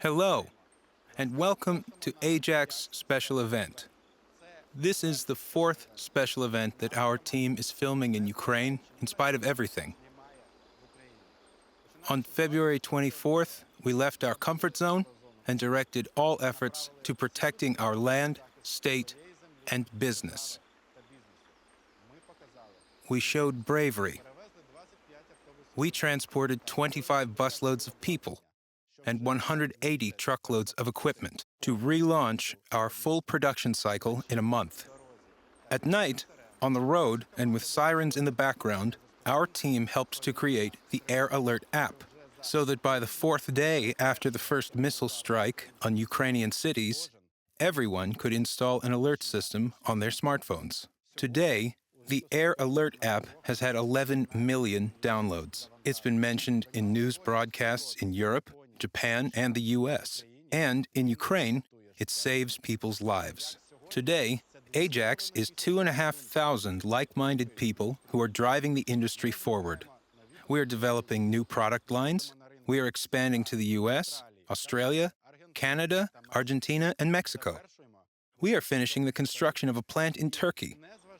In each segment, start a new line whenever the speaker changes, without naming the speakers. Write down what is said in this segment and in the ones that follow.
Hello, and welcome to Ajax special event. This is the fourth special event that our team is filming in Ukraine in spite of everything. On February 24th, we left our comfort zone and directed all efforts to protecting our land, state, and business. We showed bravery. We transported 25 busloads of people and 180 truckloads of equipment to relaunch our full production cycle in a month. At night, on the road and with sirens in the background, our team helped to create the Air Alert app so that by the fourth day after the first missile strike on Ukrainian cities, everyone could install an alert system on their smartphones. Today, the Air Alert app has had 11 million downloads. It's been mentioned in news broadcasts in Europe, Japan, and the US. And in Ukraine, it saves people's lives. Today, Ajax is 2,500 like-minded people who are driving the industry forward. We are developing new product lines. We are expanding to the US, Australia, Canada, Argentina, and Mexico. We are finishing the construction of a plant in Turkey.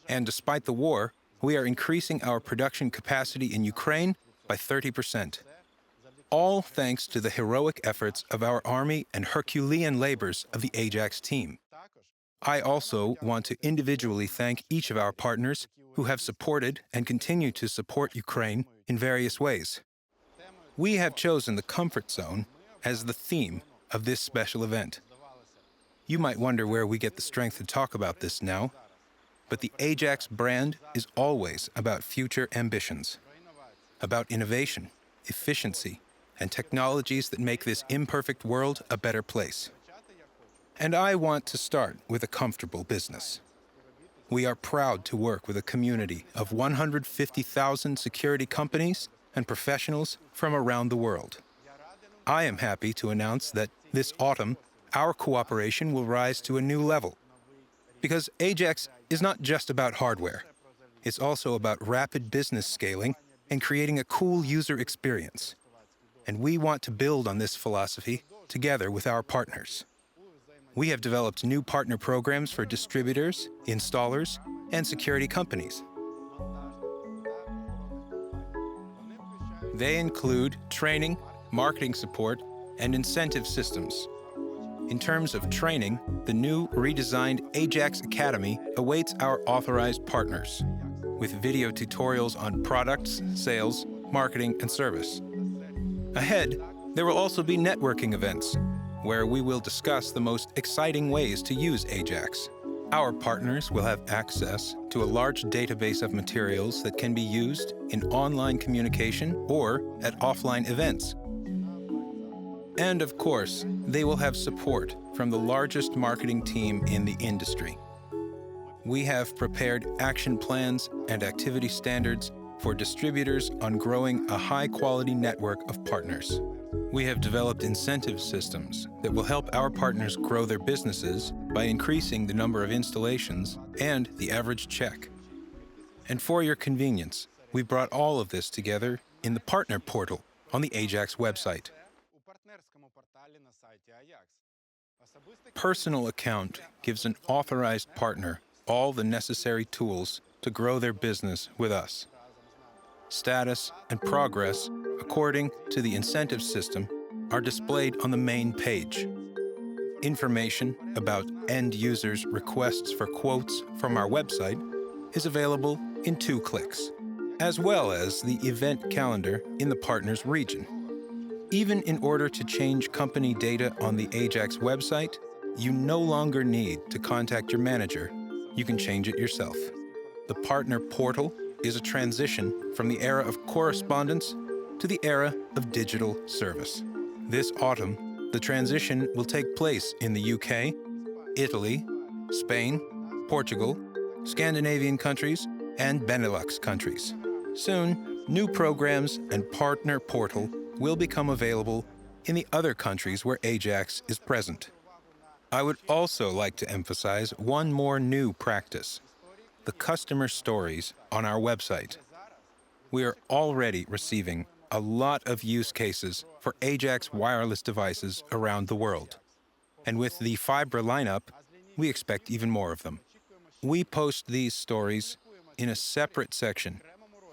And despite the war, we are increasing our production capacity in Ukraine by 30%. All thanks to the heroic efforts of our Army and Herculean labors of the Ajax team. I also want to individually thank each of our partners who have supported and continue to support Ukraine in various ways. We have chosen the comfort zone as the theme of this special event. You might wonder where we get the strength to talk about this now, but the Ajax brand is always about future ambitions, about innovation, efficiency, and technologies that make this imperfect world a better place. And I want to start with a comfortable business. We are proud to work with a community of 150,000 security companies and professionals from around the world. I am happy to announce that this autumn, our cooperation will rise to a new level. Because Ajax is not just about hardware. It's also about rapid business scaling and creating a cool user experience. And we want to build on this philosophy together with our partners. We have developed new partner programs for distributors, installers, and security companies. They include training, marketing support, and incentive systems. In terms of training, the new redesigned Ajax Academy awaits our authorized partners, with video tutorials on products, sales, marketing, and service. Ahead, there will also be networking events, where we will discuss the most exciting ways to use Ajax. Our partners will have access to a large database of materials that can be used in online communication or at offline events. And of course, they will have support from the largest marketing team in the industry. We have prepared action plans and activity standards for distributors on growing a high-quality network of partners. We have developed incentive systems that will help our partners grow their businesses by increasing the number of installations and the average check. And for your convenience, we brought all of this together in the partner portal on the Ajax website. Personal account gives an authorized partner all the necessary tools to grow their business with us. Status and progress, according to the incentive system, are displayed on the main page. Information about end users' requests for quotes from our website is available in 2 clicks, as well as the event calendar in the partner's region. Even in order to change company data on the Ajax website, you no longer need to contact your manager. You can change it yourself. The partner portal is a transition from the era of correspondence to the era of digital service. This autumn, the transition will take place in the UK, Italy, Spain, Portugal, Scandinavian countries, and Benelux countries. Soon, new programs and partner portal will become available in the other countries where Ajax is present. I would also like to emphasize one more new practice: the customer stories on our website. We are already receiving a lot of use cases for Ajax wireless devices around the world. And with the Fiber lineup, we expect even more of them. We post these stories in a separate section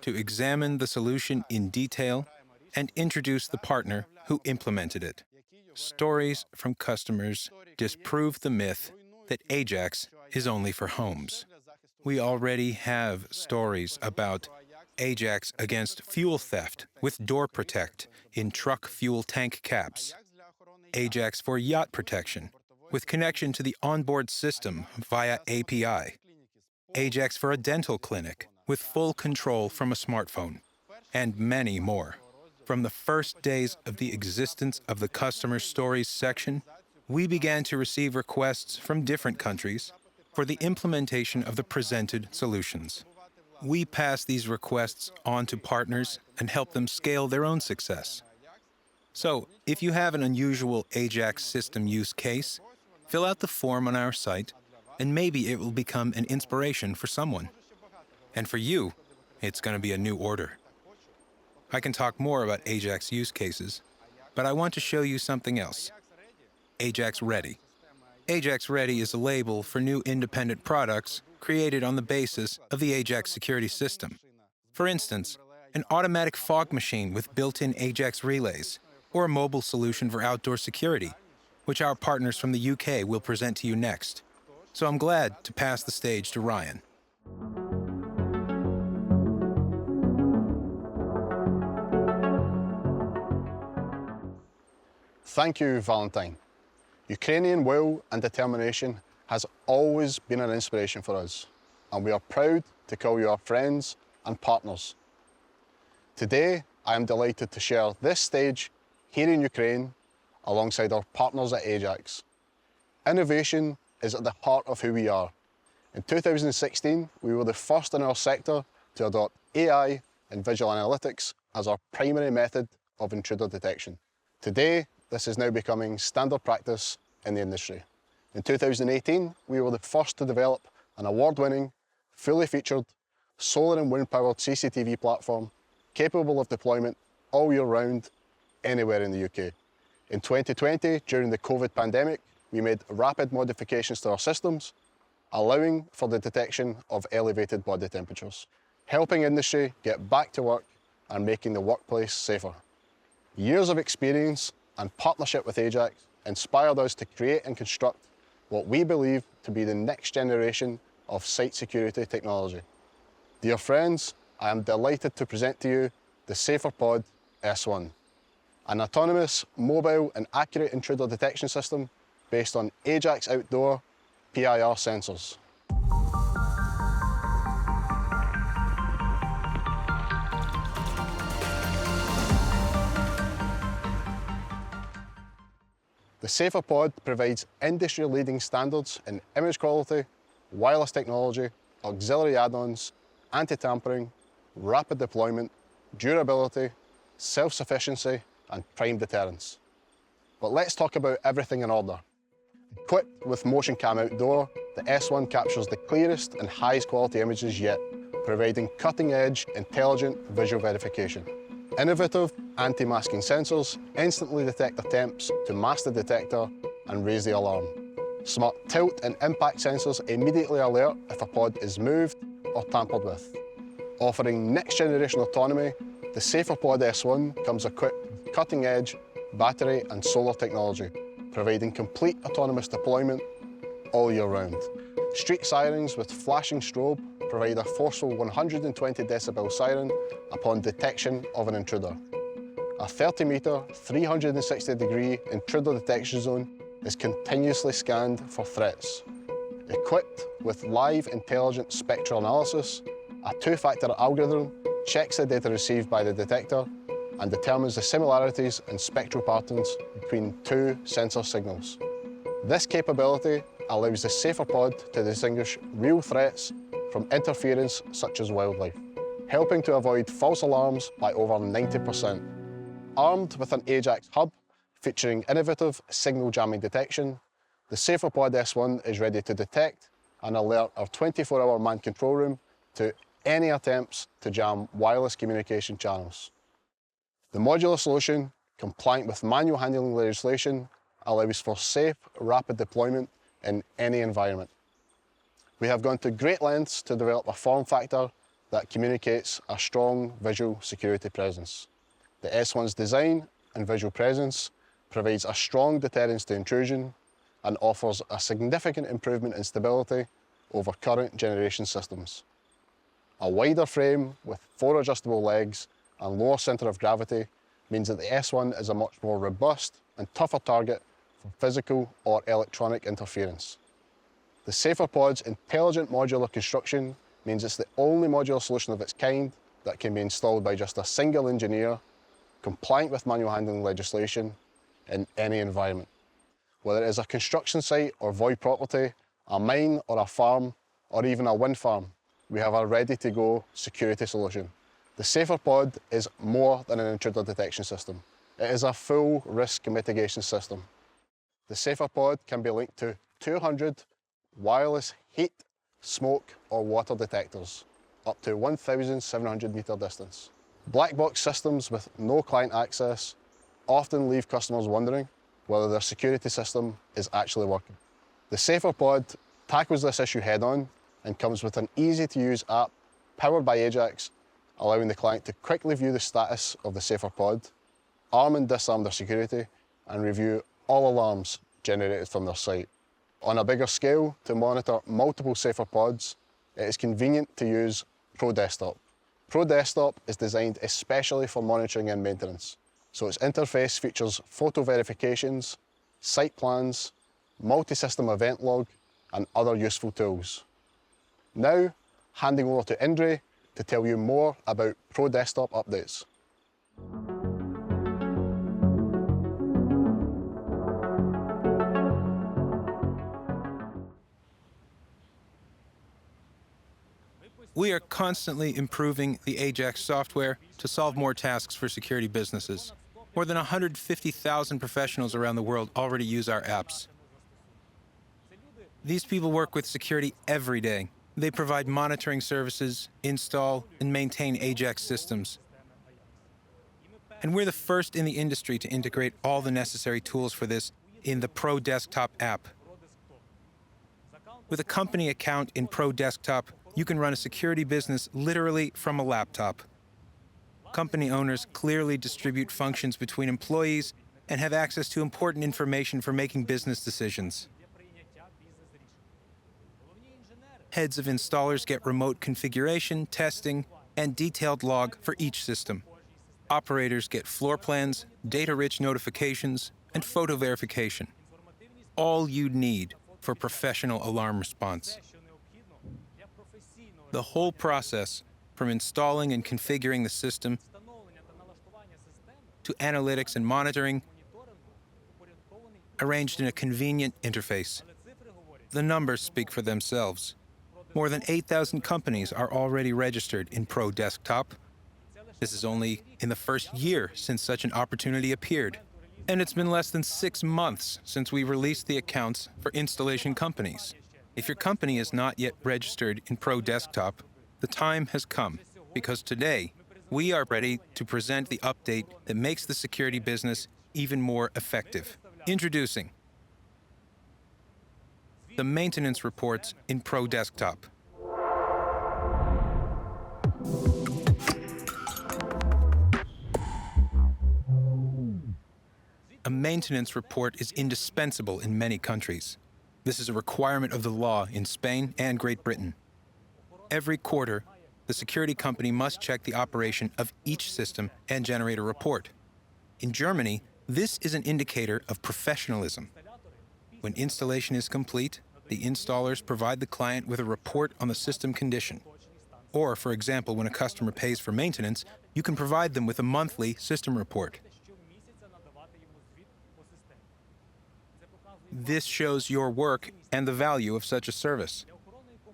to examine the solution in detail and introduce the partner who implemented it. Stories from customers disprove the myth that Ajax is only for homes. We already have stories about Ajax against fuel theft with door protect in truck fuel tank caps, Ajax for yacht protection with connection to the onboard system via API, Ajax for a dental clinic with full control from a smartphone, and many more. From the first days of the existence of the Customer Stories section, we began to receive requests from different countries for the implementation of the presented solutions. We pass these requests on to partners and help them scale their own success. So, if you have an unusual Ajax system use case, fill out the form on our site, and maybe it will become an inspiration for someone. And for you, it's going to be a new order. I can talk more about Ajax use cases, but I want to show you something else. Ajax Ready. Ajax Ready is a label for new independent products created on the basis of the Ajax security system. For instance, an automatic fog machine with built-in Ajax relays, or a mobile solution for outdoor security, which our partners from the UK will present to you next. So I'm glad to pass the stage to Ryan.
Thank you, Valentine. Ukrainian will and determination has always been an inspiration for us, and we are proud to call you our friends and partners. Today, I am delighted to share this stage here in Ukraine alongside our partners at Ajax. Innovation is at the heart of who we are. In 2016, we were the first in our sector to adopt AI and visual analytics as our primary method of intruder detection. Today, this is now becoming standard practice in the industry. In 2018, we were the first to develop an award-winning, fully featured, solar and wind-powered CCTV platform capable of deployment all year round, anywhere in the UK. In 2020, during the COVID pandemic, we made rapid modifications to our systems, allowing for the detection of elevated body temperatures, helping industry get back to work and making the workplace safer. Years of experience and partnership with Ajax inspired us to create and construct what we believe to be the next generation of site security technology. Dear friends, I am delighted to present to you the SaferPod S1, an autonomous, mobile and accurate intruder detection system based on Ajax Outdoor PIR sensors. The SaferPod provides industry-leading standards in image quality, wireless technology, auxiliary add-ons, anti-tampering, rapid deployment, durability, self-sufficiency, and prime deterrence. But let's talk about everything in order. Equipped with Motion Cam Outdoor, the S1 captures the clearest and highest quality images yet, providing cutting-edge, intelligent visual verification. Innovative anti-masking sensors instantly detect attempts to mask the detector and raise the alarm. Smart tilt and impact sensors immediately alert if a pod is moved or tampered with. Offering next-generation autonomy, the SaferPod S1 comes equipped with cutting-edge battery and solar technology, providing complete autonomous deployment all year round. Street sirens with flashing strobe provide a forceful 120 decibel siren upon detection of an intruder. A 30-metre, 360-degree intruder detection zone is continuously scanned for threats. Equipped with live intelligent spectral analysis, a two-factor algorithm checks the data received by the detector and determines the similarities and spectral patterns between two sensor signals. This capability allows the SaferPod to distinguish real threats from interference such as wildlife, helping to avoid false alarms by over 90%. Armed with an Ajax hub featuring innovative signal jamming detection, the SaferPod S1 is ready to detect and alert our 24-hour man control room to any attempts to jam wireless communication channels. The modular solution, compliant with manual handling legislation, allows for safe, rapid deployment in any environment. We have gone to great lengths to develop a form factor that communicates a strong visual security presence. The S1's design and visual presence provides a strong deterrence to intrusion and offers a significant improvement in stability over current generation systems. A wider frame with 4 adjustable legs and lower centre of gravity means that the S1 is a much more robust and tougher target for physical or electronic interference. The Safer Pod's intelligent modular construction means it's the only modular solution of its kind that can be installed by just a single engineer, compliant with manual handling legislation in any environment. Whether it is a construction site or void property, a mine or a farm, or even a wind farm, we have a ready-to-go security solution. The Safer Pod is more than an intruder detection system. It is a full risk mitigation system. The Safer Pod can be linked to 200 wireless heat, smoke or water detectors, up to 1,700 metre distance. Black box systems with no client access often leave customers wondering whether their security system is actually working. The Safer Pod tackles this issue head-on and comes with an easy-to-use app powered by Ajax, allowing the client to quickly view the status of the Safer Pod, arm and disarm their security, and review all alarms generated from their site. On a bigger scale, to monitor multiple Safer Pods, it is convenient to use ProDesktop. ProDesktop is designed especially for monitoring and maintenance, so its interface features photo verifications, site plans, multi-system event log, and other useful tools. Now, handing over to Indre to tell you more about ProDesktop updates.
We are constantly improving the Ajax software to solve more tasks for security businesses. More than 150,000 professionals around the world already use our apps. These people work with security every day. They provide monitoring services, install, and maintain Ajax systems. And we're the first in the industry to integrate all the necessary tools for this in the ProDesktop app. With a company account in ProDesktop, you can run a security business literally from a laptop. Company owners clearly distribute functions between employees and have access to important information for making business decisions. Heads of installers get remote configuration, testing, and detailed log for each system. Operators get floor plans, data-rich notifications, and photo verification. All you need for professional alarm response. The whole process, from installing and configuring the system to analytics and monitoring, arranged in a convenient interface. The numbers speak for themselves. More than 8,000 companies are already registered in ProDesktop. This is only in the first year since such an opportunity appeared. And it's been less than 6 months since we released the accounts for installation companies. If your company is not yet registered in ProDesktop, the time has come, because today, we are ready to present the update that makes the security business even more effective. Introducing the maintenance reports in ProDesktop. A maintenance report is indispensable in many countries. This is a requirement of the law in Spain and Great Britain. Every quarter, the security company must check the operation of each system and generate a report. In Germany, this is an indicator of professionalism. When installation is complete, the installers provide the client with a report on the system condition. Or, for example, when a customer pays for maintenance, you can provide them with a monthly system report. This shows your work and the value of such a service.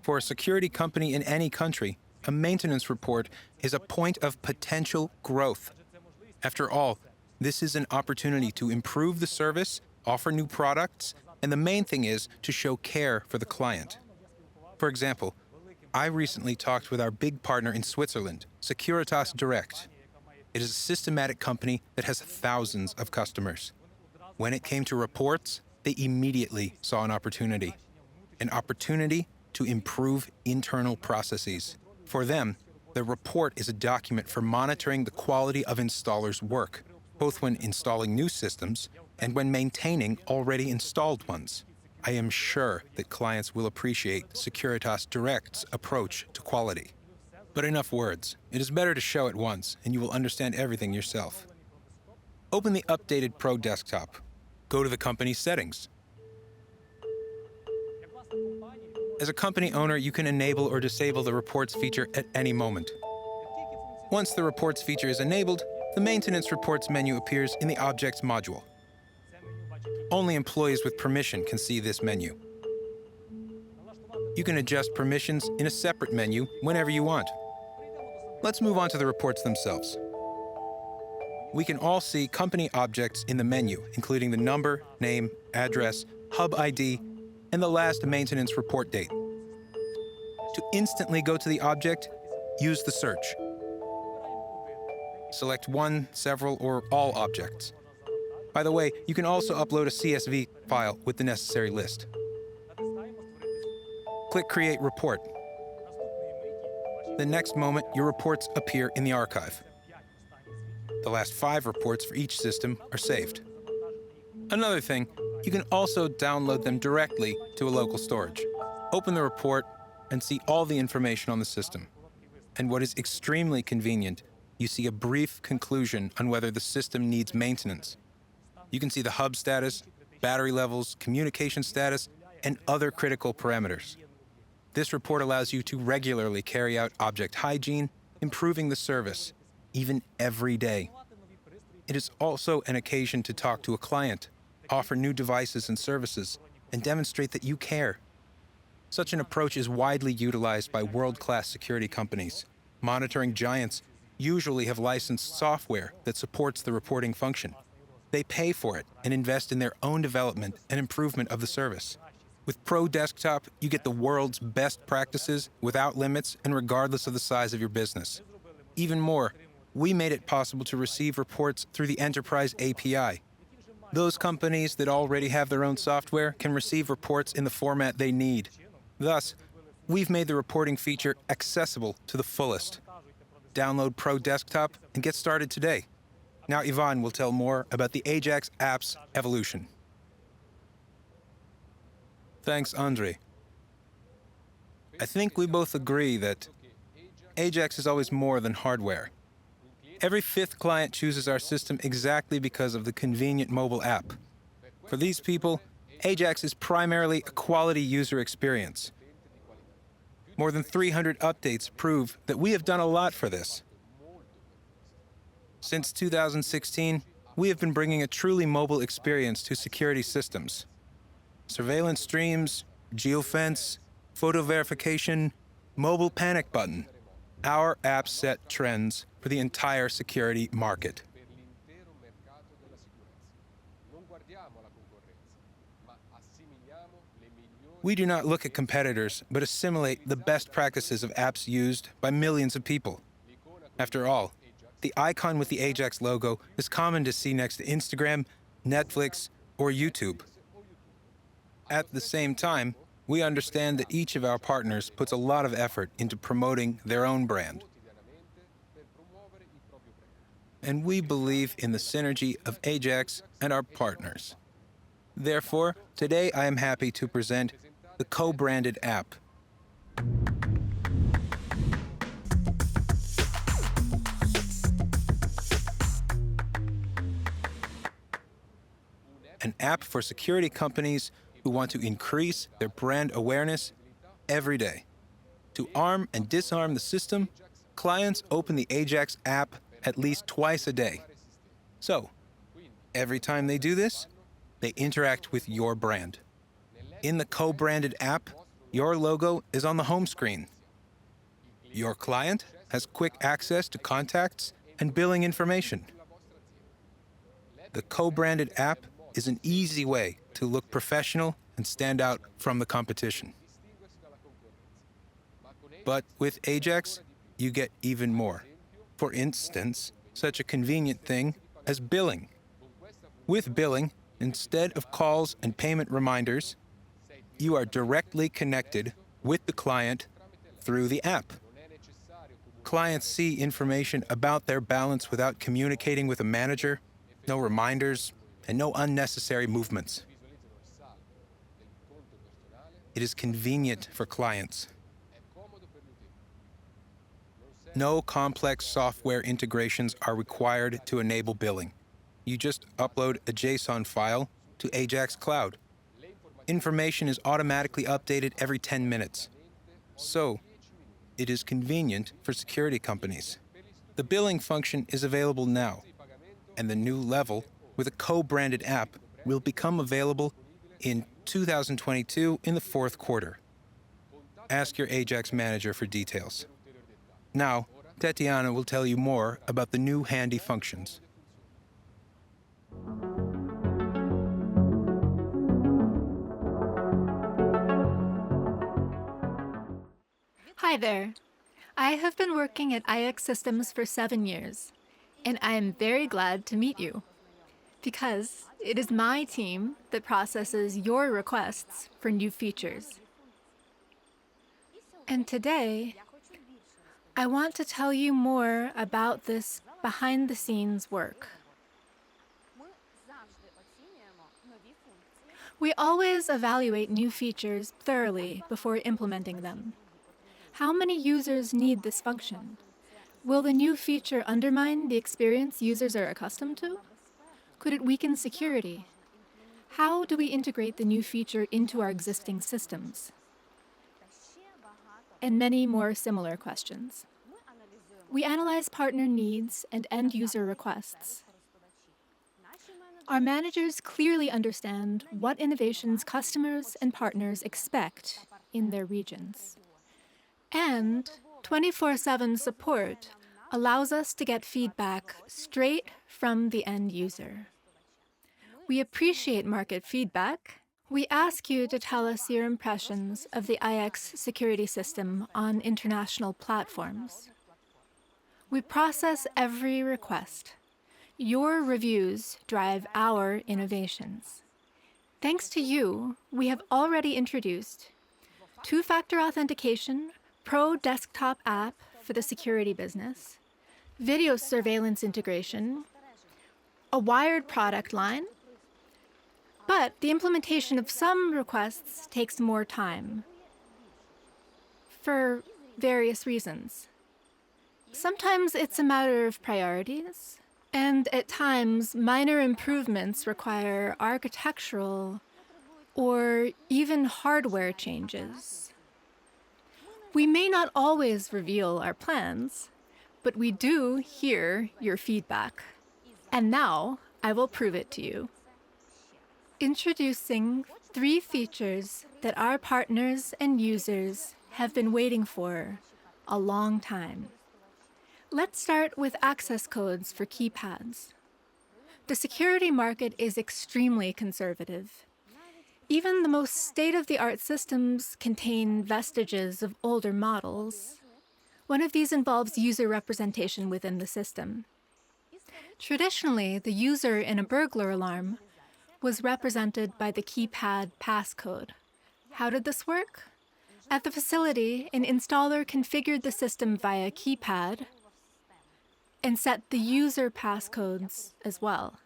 For a security company in any country, a maintenance report is a point of potential growth. After all, this is an opportunity to improve the service, offer new products, and the main thing is to show care for the client. For example, I recently talked with our big partner in Switzerland, Securitas Direct. It is a systematic company that has thousands of customers. When it came to reports, they immediately saw an opportunity to improve internal processes. For them, the report is a document for monitoring the quality of installers' work, both when installing new systems and when maintaining already installed ones. I am sure that clients will appreciate Securitas Direct's approach to quality. But enough words. It is better to show it once, and you will understand everything yourself. Open the updated Pro desktop. Go to the company's settings. As a company owner, you can enable or disable the reports feature at any moment. Once the reports feature is enabled, the maintenance reports menu appears in the objects module. Only employees with permission can see this menu. You can adjust permissions in a separate menu whenever you want. Let's move on to the reports themselves. We can all see company objects in the menu, including the number, name, address, hub ID, and the last maintenance report date. To instantly go to the object, use the search. Select one, several, or all objects. By the way, you can also upload a CSV file with the necessary list. Click Create Report. The next moment, your reports appear in the archive. The last 5 reports for each system are saved. Another thing, you can also download them directly to a local storage. Open the report and see all the information on the system. And what is extremely convenient, you see a brief conclusion on whether the system needs maintenance. You can see the hub status, battery levels, communication status, and other critical parameters. This report allows you to regularly carry out object hygiene, improving the service, even every day. It is also an occasion to talk to a client, offer new devices and services, and demonstrate that you care. Such an approach is widely utilized by world-class security companies. Monitoring giants usually have licensed software that supports the reporting function. They pay for it and invest in their own development and improvement of the service. With Pro Desktop, you get the world's best practices without limits and regardless of the size of your business. Even more, we made it possible to receive reports through the Enterprise API. Those companies that already have their own software can receive reports in the format they need. Thus, we've made the reporting feature accessible to the fullest. Download Pro Desktop and get started today. Now Ivan will tell more about the Ajax app's evolution. Thanks, Andre. I think we both agree that Ajax is always more than hardware. Every 5th client chooses our system exactly because of the convenient mobile app. For these people, Ajax is primarily a quality user experience. More than 300 updates prove that we have done a lot for this. Since 2016, we have been bringing a truly mobile experience to security systems. Surveillance streams, geofence, photo verification, mobile panic button. Our app set trends for the entire security market. We do not look at competitors, but assimilate the best practices of apps used by millions of people. After all, the icon with the Ajax logo is common to see next to Instagram, Netflix, or YouTube. At the same time, we understand that each of our partners puts a lot of effort into promoting their own brand. And we believe in the synergy of Ajax and our partners. Therefore, today I am happy to present the co-branded app. An app for security companies who want to increase their brand awareness every day. To arm and disarm the system, clients open the Ajax app at least twice a day. So, every time they do this, they interact with your brand. In the co-branded app, your logo is on the home screen. Your client has quick access to contacts and billing information. The co-branded app is an easy way to look professional and stand out from the competition. But with Ajax, you get even more. For instance, such a convenient thing as billing. With billing, instead of calls and payment reminders, you are directly connected with the client through the app. Clients see information about their balance without communicating with a manager, no reminders, and no unnecessary movements. It is convenient for clients. No complex software integrations are required to enable billing. You just upload a JSON file to Ajax Cloud. Information is automatically updated every 10 minutes. So, it is convenient for security companies. The billing function is available now, and the new level with a co-branded app will become available in 2022 in the fourth quarter. Ask your Ajax manager for details. Now, Tatiana will tell you more about the new handy functions.
Hi there. I have been working at Ajax Systems for 7 years, and I am very glad to meet you, because it is my team that processes your requests for new features. And today, I want to tell you more about this behind-the-scenes work. We always evaluate new features thoroughly before implementing them. How many users need this function? Will the new feature undermine the experience users are accustomed to? Could it weaken security? How do we integrate the new feature into our existing systems? And many more similar questions. We analyze partner needs and end-user requests. Our managers clearly understand what innovations customers and partners expect in their regions. And 24/7 support allows us to get feedback straight from the end user. We appreciate market feedback. We ask you to tell us your impressions of the Ajax security system on international platforms. We process every request. Your reviews drive our innovations. Thanks to you, we have already introduced two-factor authentication, Pro desktop app for the security business, video surveillance integration, a wired product line, but the implementation of some requests takes more time for various reasons. Sometimes it's a matter of priorities, and at times minor improvements require architectural or even hardware changes. We may not always reveal our plans, but we do hear your feedback. And now I will prove it to you. Introducing 3 features that our partners and users have been waiting for a long time. Let's start with access codes for keypads. The security market is extremely conservative. Even the most state-of-the-art systems contain vestiges of older models. One of these involves user representation within the system. Traditionally, the user in a burglar alarm was represented by the keypad passcode. How did this work? At the facility, an installer configured the system via keypad and set the user passcodes as well.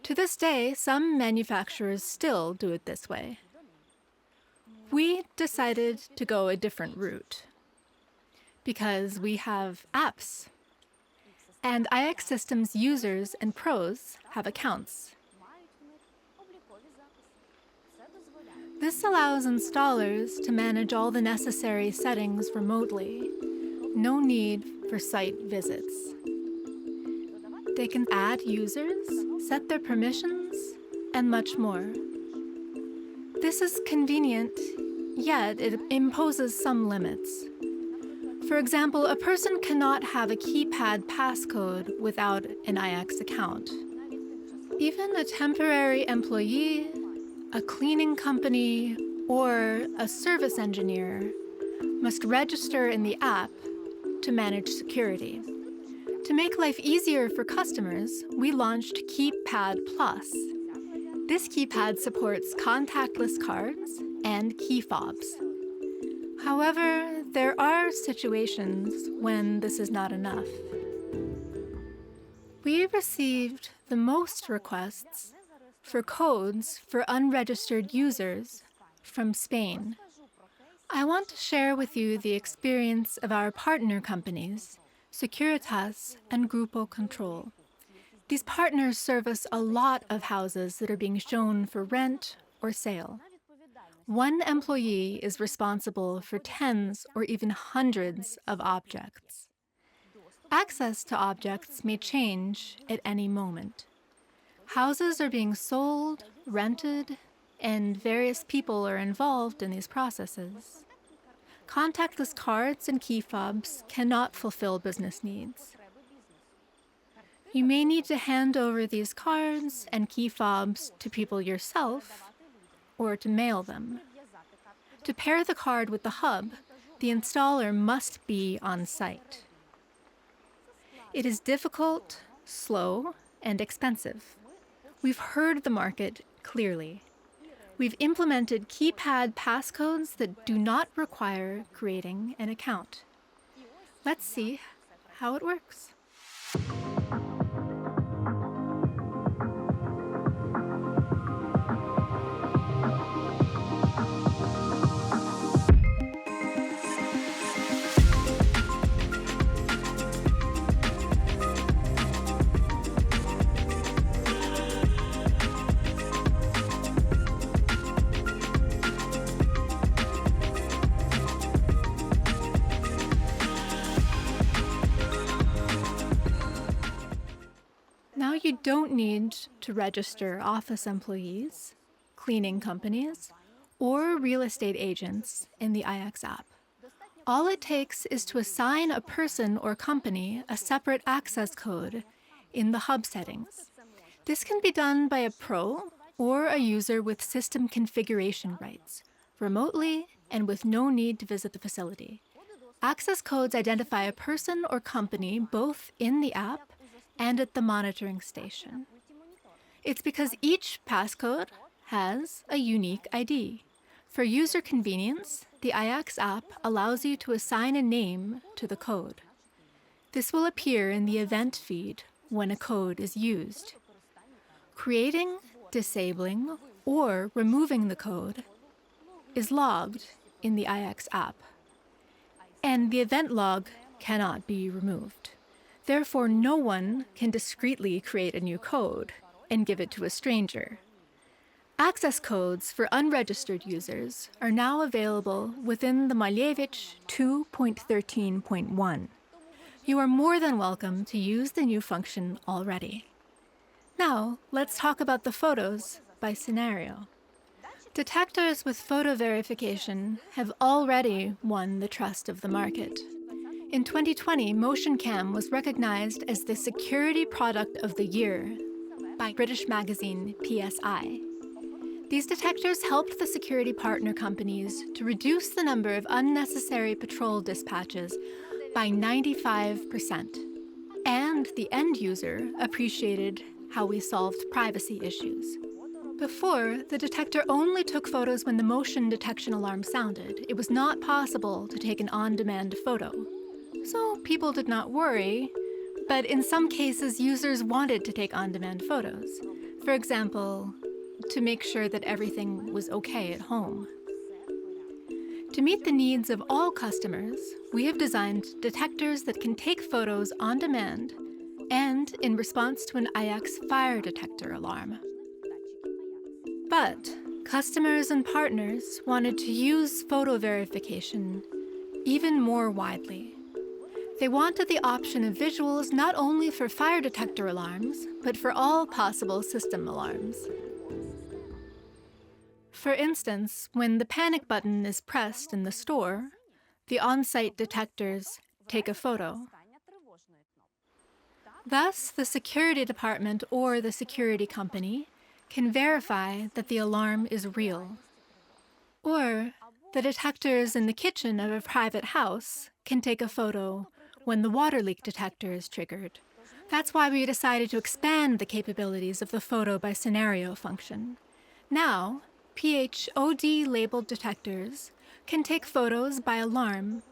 To this day, some manufacturers still do it this way. We decided to go a different route because we have apps, and Ajax Systems users and pros have accounts. This allows installers to manage all the necessary settings remotely. No need for site visits. They can add users, set their permissions, and much more. This is convenient, yet it imposes some limits. For example, a person cannot have a keypad passcode without an Ajax account. Even a temporary employee, a cleaning company, or a service engineer must register in the app to manage security. To make life easier for customers, we launched Keypad Plus. This keypad supports contactless cards and key fobs. However, there are situations when this is not enough. We received the most requests for codes for unregistered users from Spain. I want to share with you the experience of our partner companies, Securitas and Grupo Control. These partners service a lot of houses that are being shown for rent or sale. One employee is responsible for tens or even hundreds of objects. Access to objects may change at any moment. Houses are being sold, rented, and various people are involved in these processes. Contactless cards and key fobs cannot fulfill business needs. You may need to hand over these cards and key fobs to people yourself or to mail them. To pair the card with the hub, the installer must be on site. It is difficult, slow, and expensive. We've heard the market clearly. We've implemented keypad passcodes that do not require creating an account. Let's see how it works. Now you don't need to register office employees, cleaning companies, or real estate agents in the Ajax app. All it takes is to assign a person or company a separate access code in the hub settings. This can be done by a pro or a user with system configuration rights, remotely and with no need to visit the facility. Access codes identify a person or company both in the app and at the monitoring station. It's because each passcode has a unique ID. For user convenience, the Ajax app allows you to assign a name to the code. This will appear in the event feed when a code is used. Creating, disabling, or removing the code is logged in the Ajax app, and the event log cannot be removed. Therefore, no one can discreetly create a new code and give it to a stranger. Access codes for unregistered users are now available within the Malevich 2.13.1. You are more than welcome to use the new function already. Now, let's talk about the photos by scenario. Detectors with photo verification have already won the trust of the market. In 2020, MotionCam was recognized as the Security Product of the Year by British magazine PSI. These detectors helped the security partner companies to reduce the number of unnecessary patrol dispatches by 95%. And the end user appreciated how we solved privacy issues. Before, the detector only took photos when the motion detection alarm sounded. It was not possible to take an on-demand photo. So people did not worry, but in some cases users wanted to take on-demand photos. For example, to make sure that everything was okay at home. To meet the needs of all customers, we have designed detectors that can take photos on demand and in response to an Ajax fire detector alarm. But customers and partners wanted to use photo verification even more widely. They wanted the option of visuals not only for fire detector alarms, but for all possible system alarms. For instance, when the panic button is pressed in the store, the on-site detectors take a photo. Thus, the security department or the security company can verify that the alarm is real. Or the detectors in the kitchen of a private house can take a photo when the water leak detector is triggered. That's why we decided to expand the capabilities of the photo by scenario function. Now, PHOD labeled detectors can take photos by alarm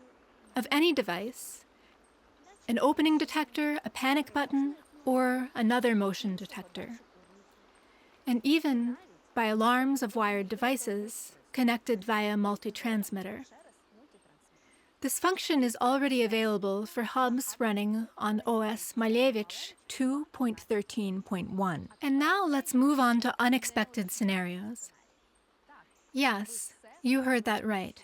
of any device, an opening detector, a panic button, or another motion detector, and even by alarms of wired devices connected via multi-transmitter. This function is already available for hubs running on OS Malevich 2.13.1. And now let's move on to unexpected scenarios. Yes, you heard that right.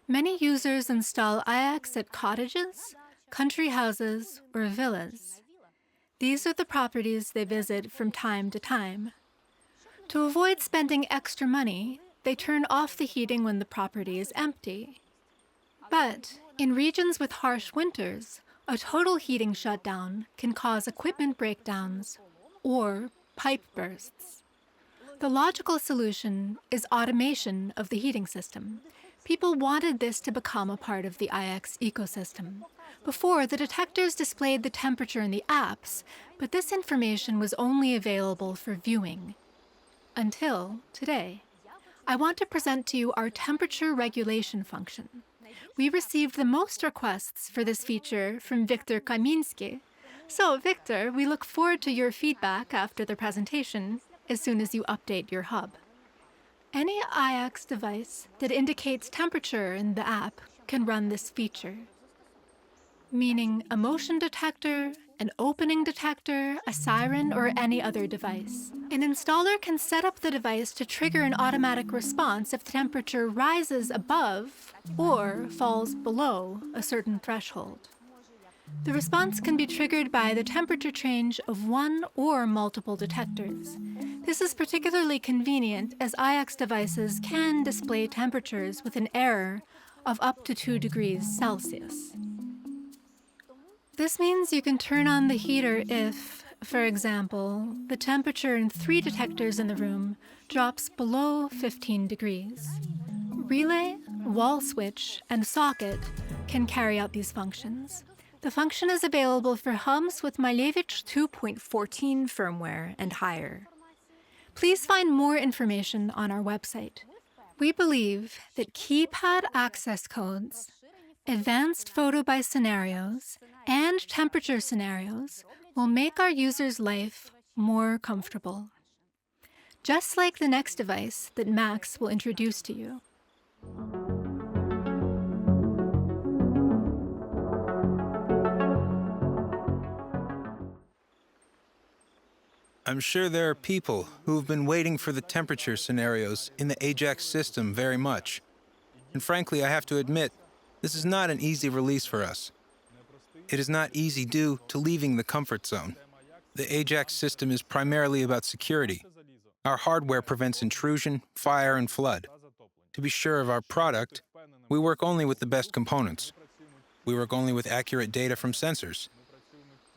Many users install Ajax at cottages, country houses, or villas. These are the properties they visit from time to time. To avoid spending extra money, they turn off the heating when the property is empty. But in regions with harsh winters, a total heating shutdown can cause equipment breakdowns or pipe bursts. The logical solution is automation of the heating system. People wanted this to become a part of the Ajax ecosystem. Before, the detectors displayed the temperature in the apps, but this information was only available for viewing. Until today. I want to present to you our temperature regulation function. We received the most requests for this feature from Viktor Kaminsky. So, Viktor, we look forward to your feedback after the presentation as soon as you update your hub. Any Ajax device that indicates temperature in the app can run this feature, meaning a motion detector, an opening detector, a siren, or any other device. An installer can set up the device to trigger an automatic response if the temperature rises above or falls below a certain threshold. The response can be triggered by the temperature change of one or multiple detectors. This is particularly convenient as Ajax devices can display temperatures with an error of up to 2 degrees Celsius. This means you can turn on the heater if, for example, the temperature in 3 detectors in the room drops below 15 degrees. Relay, wall switch, and socket can carry out these functions. The function is available for hubs with Malevich 2.14 firmware and higher. Please find more information on our website. We believe that keypad access codes, advanced photo by scenarios, and temperature scenarios will make our users' life more comfortable. Just like the next device that Max will introduce to you.
I'm sure there are people who have been waiting for the temperature scenarios in the Ajax system very much. And frankly, I have to admit, this is not an easy release for us. It is not easy due to leaving the comfort zone. The Ajax system is primarily about security. Our hardware prevents intrusion, fire, and flood. To be sure of our product, we work only with the best components. We work only with accurate data from sensors.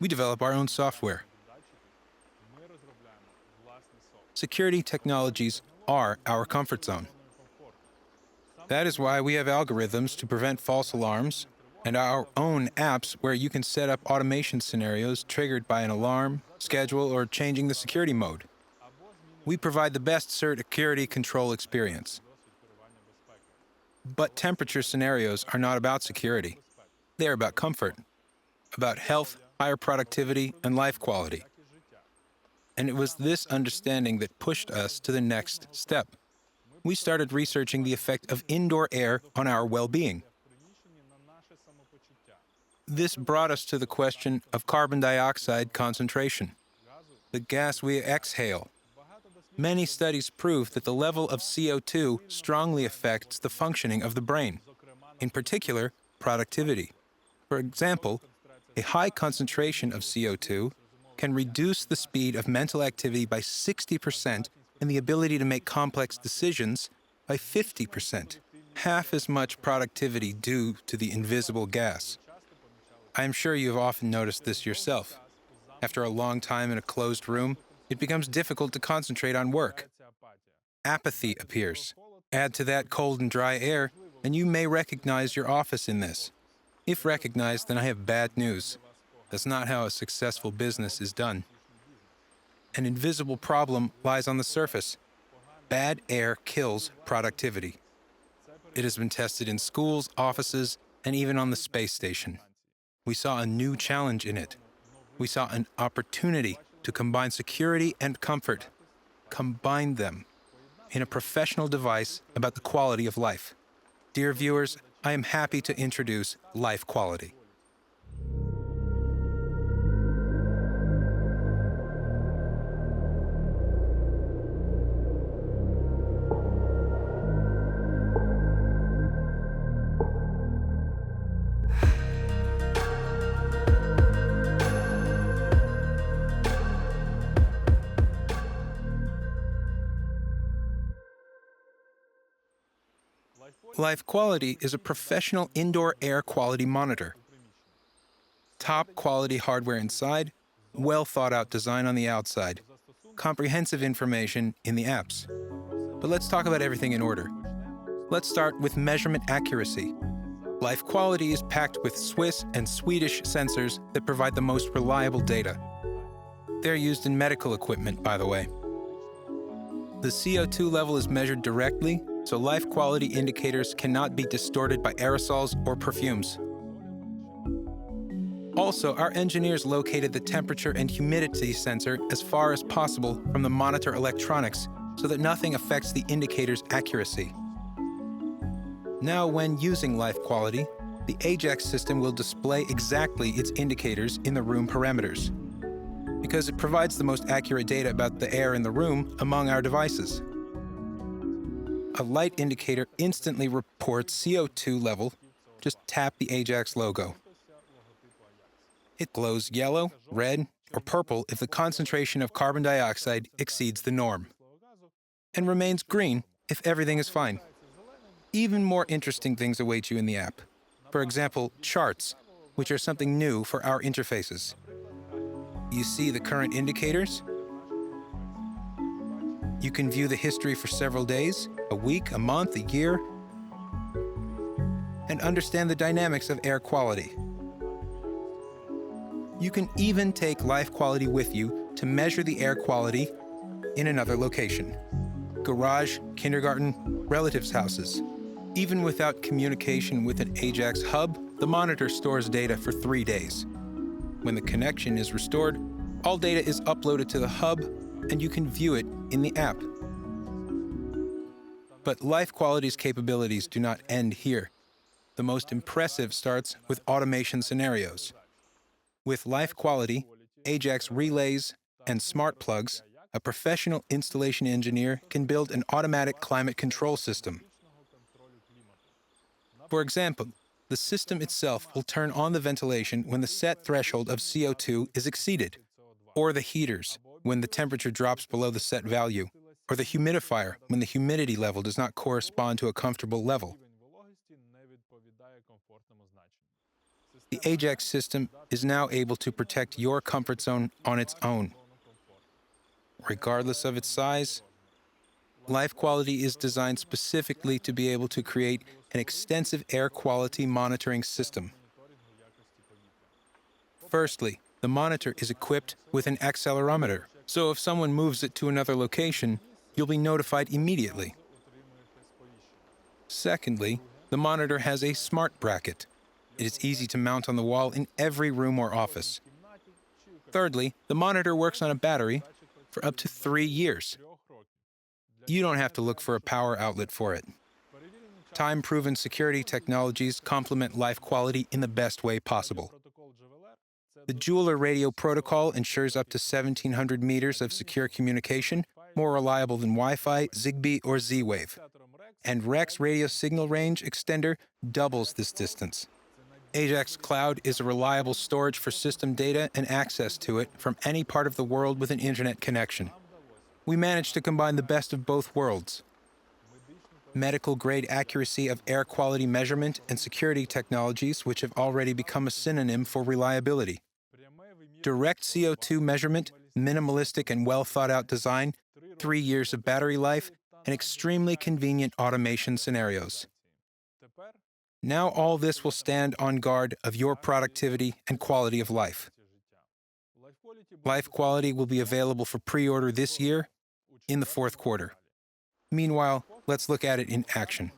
We develop our own software. Security technologies are our comfort zone. That is why we have algorithms to prevent false alarms and our own apps where you can set up automation scenarios triggered by an alarm, schedule, or changing the security mode. We provide the best security control experience. But temperature scenarios are not about security. They are about comfort, about health, higher productivity, and life quality. And it was this understanding that pushed us to the next step. We started researching the effect of indoor air on our well-being. This brought us to the question of carbon dioxide concentration, the gas we exhale. Many studies prove that the level of CO2 strongly affects the functioning of the brain, in particular, productivity. For example, a high concentration of CO2 can reduce the speed of mental activity by 60% and the ability to make complex decisions by 50%, half as much productivity due to the invisible gas. I am sure you have often noticed this yourself. After a long time in a closed room, it becomes difficult to concentrate on work. Apathy appears. Add to that cold and dry air, and you may recognize your office in this. If recognized, then I have bad news. That's not how a successful business is done. An invisible problem lies on the surface. Bad air kills productivity. It has been tested in schools, offices, and even on the space station. We saw a new challenge in it. We saw an opportunity to combine security and comfort. Combine them in a professional device about the quality of life. Dear viewers, I am happy to introduce LifeQuality. LifeQuality is a professional indoor air quality monitor. Top quality hardware inside, well thought out design on the outside, comprehensive information in the apps. But let's talk about everything in order. Let's start with measurement accuracy. LifeQuality is packed with Swiss and Swedish sensors that provide the most reliable data. They're used in medical equipment, by the way. The CO2 level is measured directly, so life quality indicators cannot be distorted by aerosols or perfumes. Also, our engineers located the temperature and humidity sensor as far as possible from the monitor electronics so that nothing affects the indicator's accuracy. Now, when using LifeQuality, the Ajax system will display exactly its indicators in the room parameters, because it provides the most accurate data about the air in the room among our devices. A light indicator instantly reports CO2 level. Just tap the Ajax logo. It glows yellow, red, or purple if the concentration of carbon dioxide exceeds the norm, and remains green if everything is fine. Even more interesting things await you in the app. For example, charts, which are something new for our interfaces. You see the current indicators. You can view the history for several days, a week, a month, a year, and understand the dynamics of air quality. You can even take LifeQuality with you to measure the air quality in another location. Garage, kindergarten, relatives' houses. Even without communication with an Ajax hub, the monitor stores data for 3 days. When the connection is restored, all data is uploaded to the hub, and you can view it in the app. But LifeQuality's capabilities do not end here. The most impressive starts with automation scenarios. With LifeQuality, Ajax relays, and smart plugs, a professional installation engineer can build an automatic climate control system. For example, the system itself will turn on the ventilation when the set threshold of CO2 is exceeded, or the heaters when the temperature drops below the set value, or the humidifier when the humidity level does not correspond to a comfortable level. The Ajax system is now able to protect your comfort zone on its own. Regardless of its size, LifeQuality is designed specifically to be able to create an extensive air quality monitoring system. Firstly, the monitor is equipped with an accelerometer, so if someone moves it to another location, you'll be notified immediately. Secondly, the monitor has a smart bracket. It is easy to mount on the wall in every room or office. Thirdly, the monitor works on a battery for up to 3 years. You don't have to look for a power outlet for it. Time-proven security technologies complement LifeQuality in the best way possible. The Jeweler radio protocol ensures up to 1,700 meters of secure communication, more reliable than Wi-Fi, Zigbee, or Z-Wave. And Rex radio signal range extender doubles this distance. Ajax Cloud is a reliable storage for system data and access to it from any part of the world with an internet connection. We managed to combine the best of both worlds. Medical-grade accuracy of air quality measurement and security technologies, which have already become a synonym for reliability. Direct CO2 measurement, minimalistic and well-thought-out design, 3 years of battery life, and extremely convenient automation scenarios. Now all this will stand on guard of your productivity and quality of life. LifeQuality will be available for pre-order this year in the fourth quarter. Meanwhile, let's look at it in action.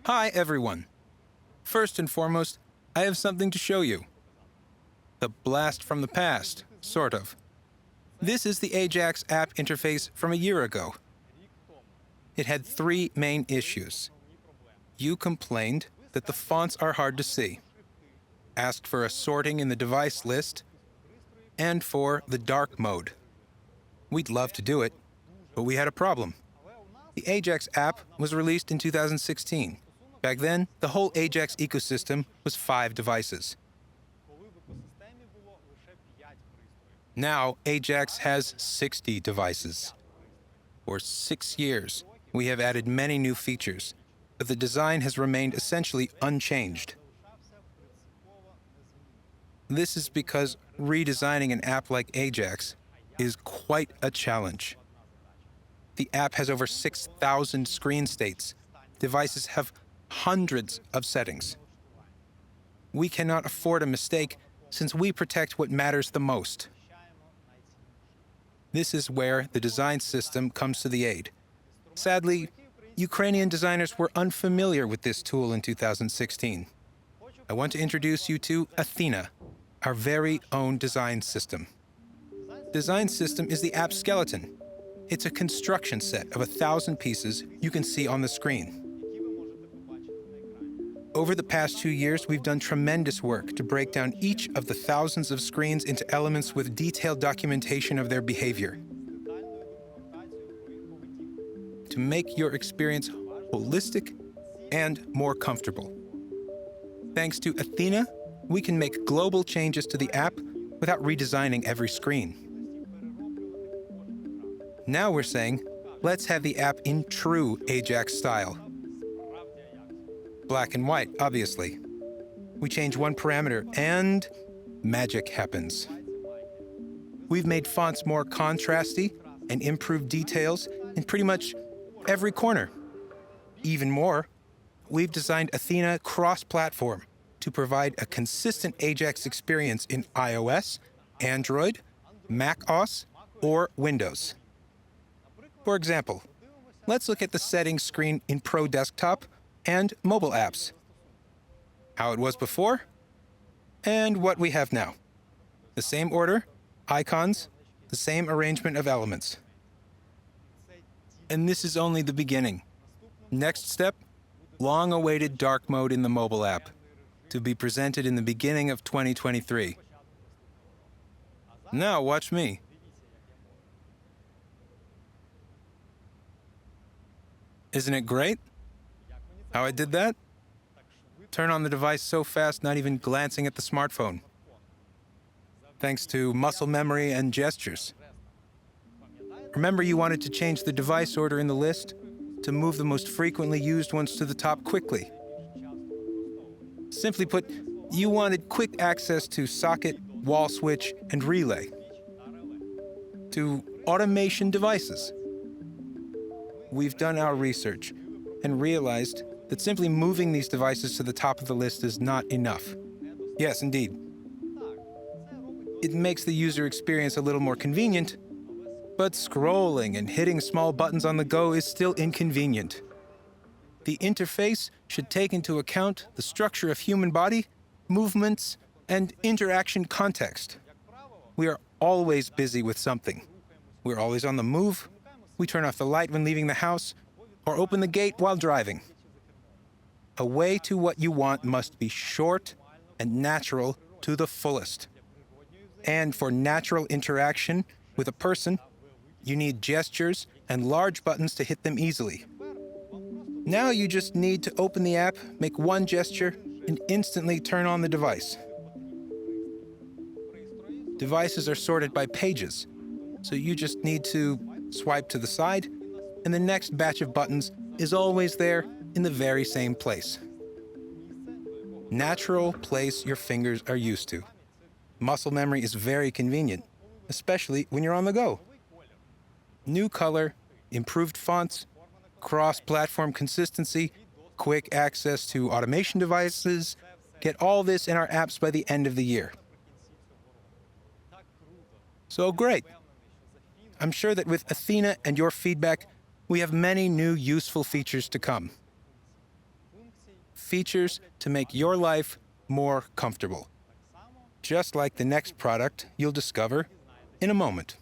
Hi, everyone. First and foremost, I have something to show you. The blast from the past, sort of. This is the Ajax app interface from a year ago. It had 3 main issues. You complained that the fonts are hard to see, asked for a sorting in the device list, and for the dark mode. We'd love to do it, but we had a problem. The Ajax app was released in 2016. Back then, the whole Ajax ecosystem was 5 devices. Now, Ajax has 60 devices. For 6 years, we have added many new features, but the design has remained essentially unchanged. This is because redesigning an app like Ajax is quite a challenge. The app has over 6,000 screen states. Devices have hundreds of settings. We cannot afford a mistake since we protect what matters the most. This is where the design system comes to the aid. Sadly, Ukrainian designers were unfamiliar with this tool in 2016. I want to introduce you to Athena, our very own design system. Design system is the app skeleton. It's a construction set of 1,000 pieces you can see on the screen. Over the past 2 years, we've done tremendous work to break down each of the thousands of screens into elements with detailed documentation of their behavior. To make your experience holistic and more comfortable. Thanks to Athena, we can make global changes to the app without redesigning every screen. Now we're saying, let's have the app in true Ajax style. Black and white, obviously. We change one parameter and magic happens. We've made fonts more contrasty and improved details in pretty much every corner. Even more, we've designed Athena cross-platform to provide a consistent Ajax experience in iOS, Android, Mac OS, or Windows. For example, let's look at the settings screen in Pro Desktop and mobile apps. How it was before, and what we have now. The same order, icons, the same arrangement of elements. And this is only the beginning. Next step, long-awaited dark mode in the mobile app, to be presented in the beginning of 2023. Now watch me. Isn't it great? How I did that? Turn on the device so fast, not even glancing at the smartphone. Thanks to muscle memory and gestures. Remember, you wanted to change the device order in the list to move the most frequently used ones to the top quickly. Simply put, you wanted quick access to socket, wall switch, and relay, to automation devices. We've done our research and realized that simply moving these devices to the top of the list is not enough. Yes, indeed. It makes the user experience a little more convenient, but scrolling and hitting small buttons on the go is still inconvenient. The interface should take into account the structure of human body, movements, and interaction context. We are always busy with something. We're always on the move. We turn off the light when leaving the house, or open the gate while driving. A way to what you want must be short and natural to the fullest. And for natural interaction with a person, you need gestures and large buttons to hit them easily. Now you just need to open the app, make one gesture, and instantly turn on the device. Devices are sorted by pages, so you just need to swipe to the side, and the next batch of buttons is always there in the very same place. Natural place your fingers are used to. Muscle memory is very convenient, especially when you're on the go. New color, improved fonts, cross-platform consistency, quick access to automation devices. Get all this in our apps by the end of the year. So great. I'm sure that with Athena and your feedback, we have many new useful features to come. Features to make your life more comfortable. Just like the next product you'll discover in a moment.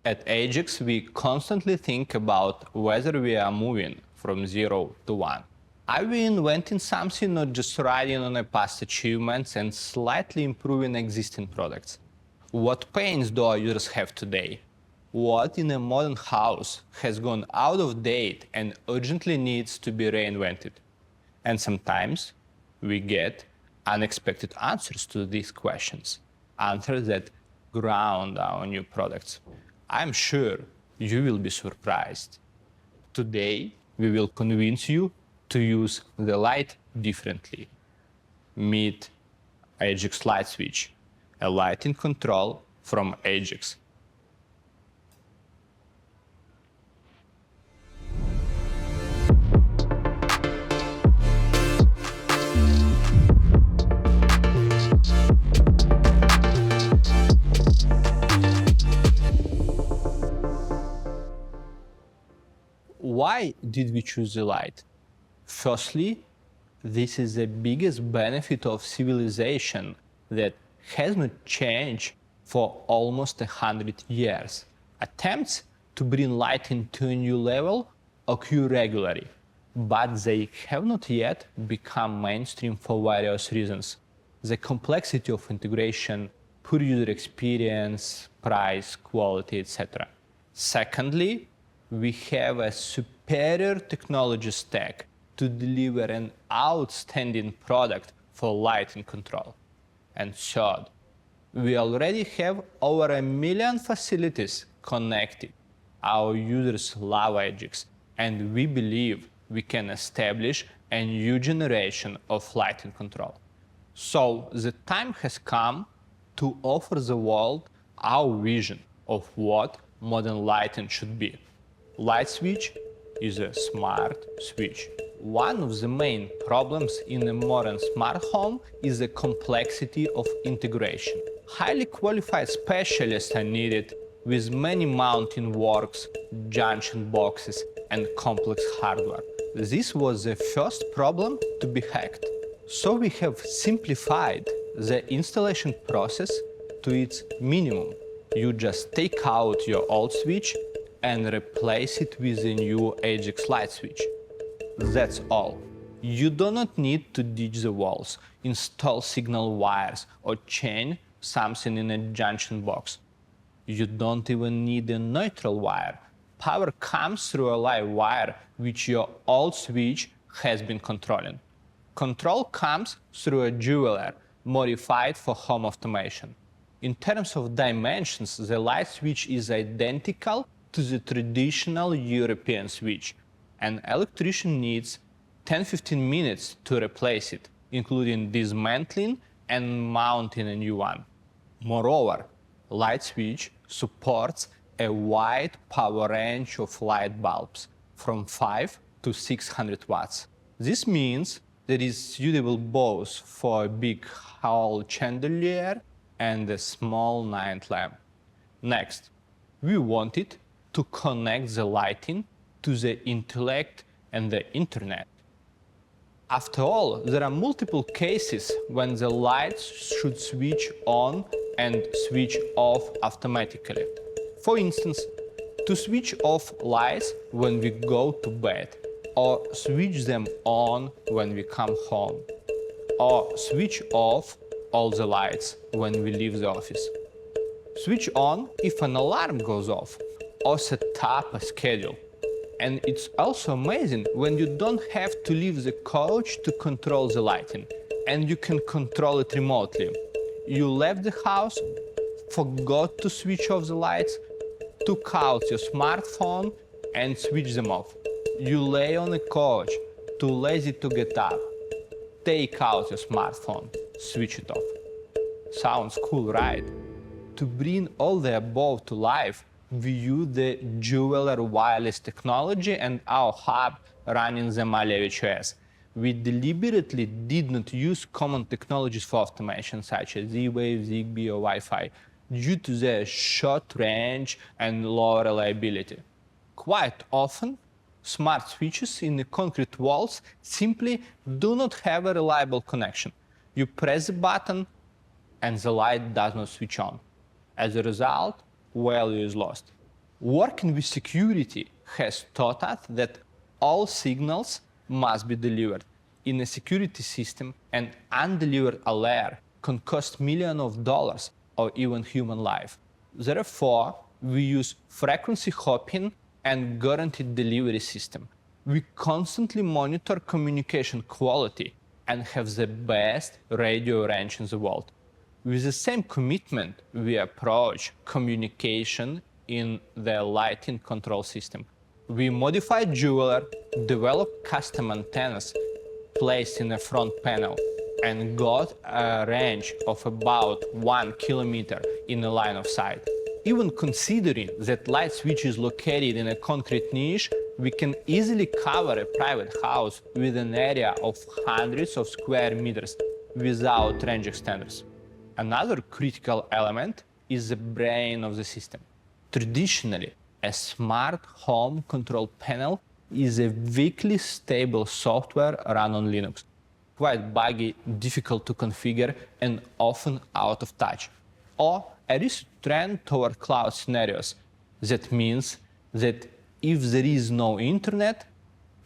At Ajax, we constantly think about whether we are moving from 0 to 1. Are we inventing something, not just riding on a past achievements and slightly improving existing products? What pains do our users have today? What in a modern house has gone out of date and urgently needs to be reinvented? And sometimes we get unexpected answers to these questions, answers that ground our new products. I'm sure you will be surprised. Today, we will convince you to use the light differently. Meet Ajax LightSwitch, a lighting control from Ajax. Why did we choose the light? Firstly, this is the biggest benefit of civilization that has not changed for almost 100 years. Attempts to bring lighting to a new level occur regularly, but they have not yet become mainstream for various reasons. The complexity of integration, poor user experience, price, quality, etc. Secondly, we have a superior technology stack to deliver an outstanding product for lighting control. And third, we already have over 1 million facilities connected. Our users love Ajax, and we believe we can establish a new generation of lighting control. So the time has come to offer the world our vision of what modern lighting should be. LightSwitch is a smart switch. One of the main problems in a modern smart home is the complexity of integration. Highly qualified specialists are needed with many mounting works, junction boxes, and complex hardware. This was the first problem to be hacked. So we have simplified the installation process to its minimum. You just take out your old switch and replace it with a new Ajax LightSwitch. That's all. You do not need to ditch the walls, install signal wires, or change something in a junction box. You don't even need a neutral wire. Power comes through a live wire which your old switch has been controlling. Control comes through a jeweler modified for home automation. In terms of dimensions, the LightSwitch is identical to the traditional European switch. An electrician needs 10-15 minutes to replace it, including dismantling and mounting a new one. Moreover, LightSwitch supports a wide power range of light bulbs, from 5 to 600 watts. This means that it is suitable both for a big hall chandelier and a small night lamp. Next, we wanted to connect the lighting to the intellect and the internet. After all, there are multiple cases when the lights should switch on and switch off automatically. For instance, to switch off lights when we go to bed, or switch them on when we come home, or switch off all the lights when we leave the office. Switch on if an alarm goes off, or set up a schedule. And it's also amazing when you don't have to leave the couch to control the lighting, and you can control it remotely. You left the house, forgot to switch off the lights, took out your smartphone and switched them off. You lay on the couch, too lazy to get up. Take out your smartphone, switch it off. Sounds cool, right? To bring all the above to life, we use the jeweler wireless technology and our hub running the Malevich OS. We deliberately did not use common technologies for automation, such as Z-Wave, Zigbee, or Wi-Fi, due to their short range and low reliability. Quite often, smart switches in the concrete walls simply do not have a reliable connection. You press the button and the light does not switch on. As a result, value is lost. Working with security has taught us that all signals must be delivered. In a security system, an undelivered alert can cost millions of dollars or even human life. Therefore, we use frequency hopping and guaranteed delivery system. We constantly monitor communication quality and have the best radio range in the world. With the same commitment, we approach communication in the lighting control system. We modified jeweler, developed custom antennas placed in the front panel, and got a range of about 1 kilometer in the line of sight. Even considering that LightSwitch is located in a concrete niche, we can easily cover a private house with an area of hundreds of square meters without range extenders. Another critical element is the brain of the system. Traditionally, a smart home control panel is a weakly stable software run on Linux, quite buggy, difficult to configure, and often out of touch. Or a recent trend toward cloud scenarios. That means that if there is no internet,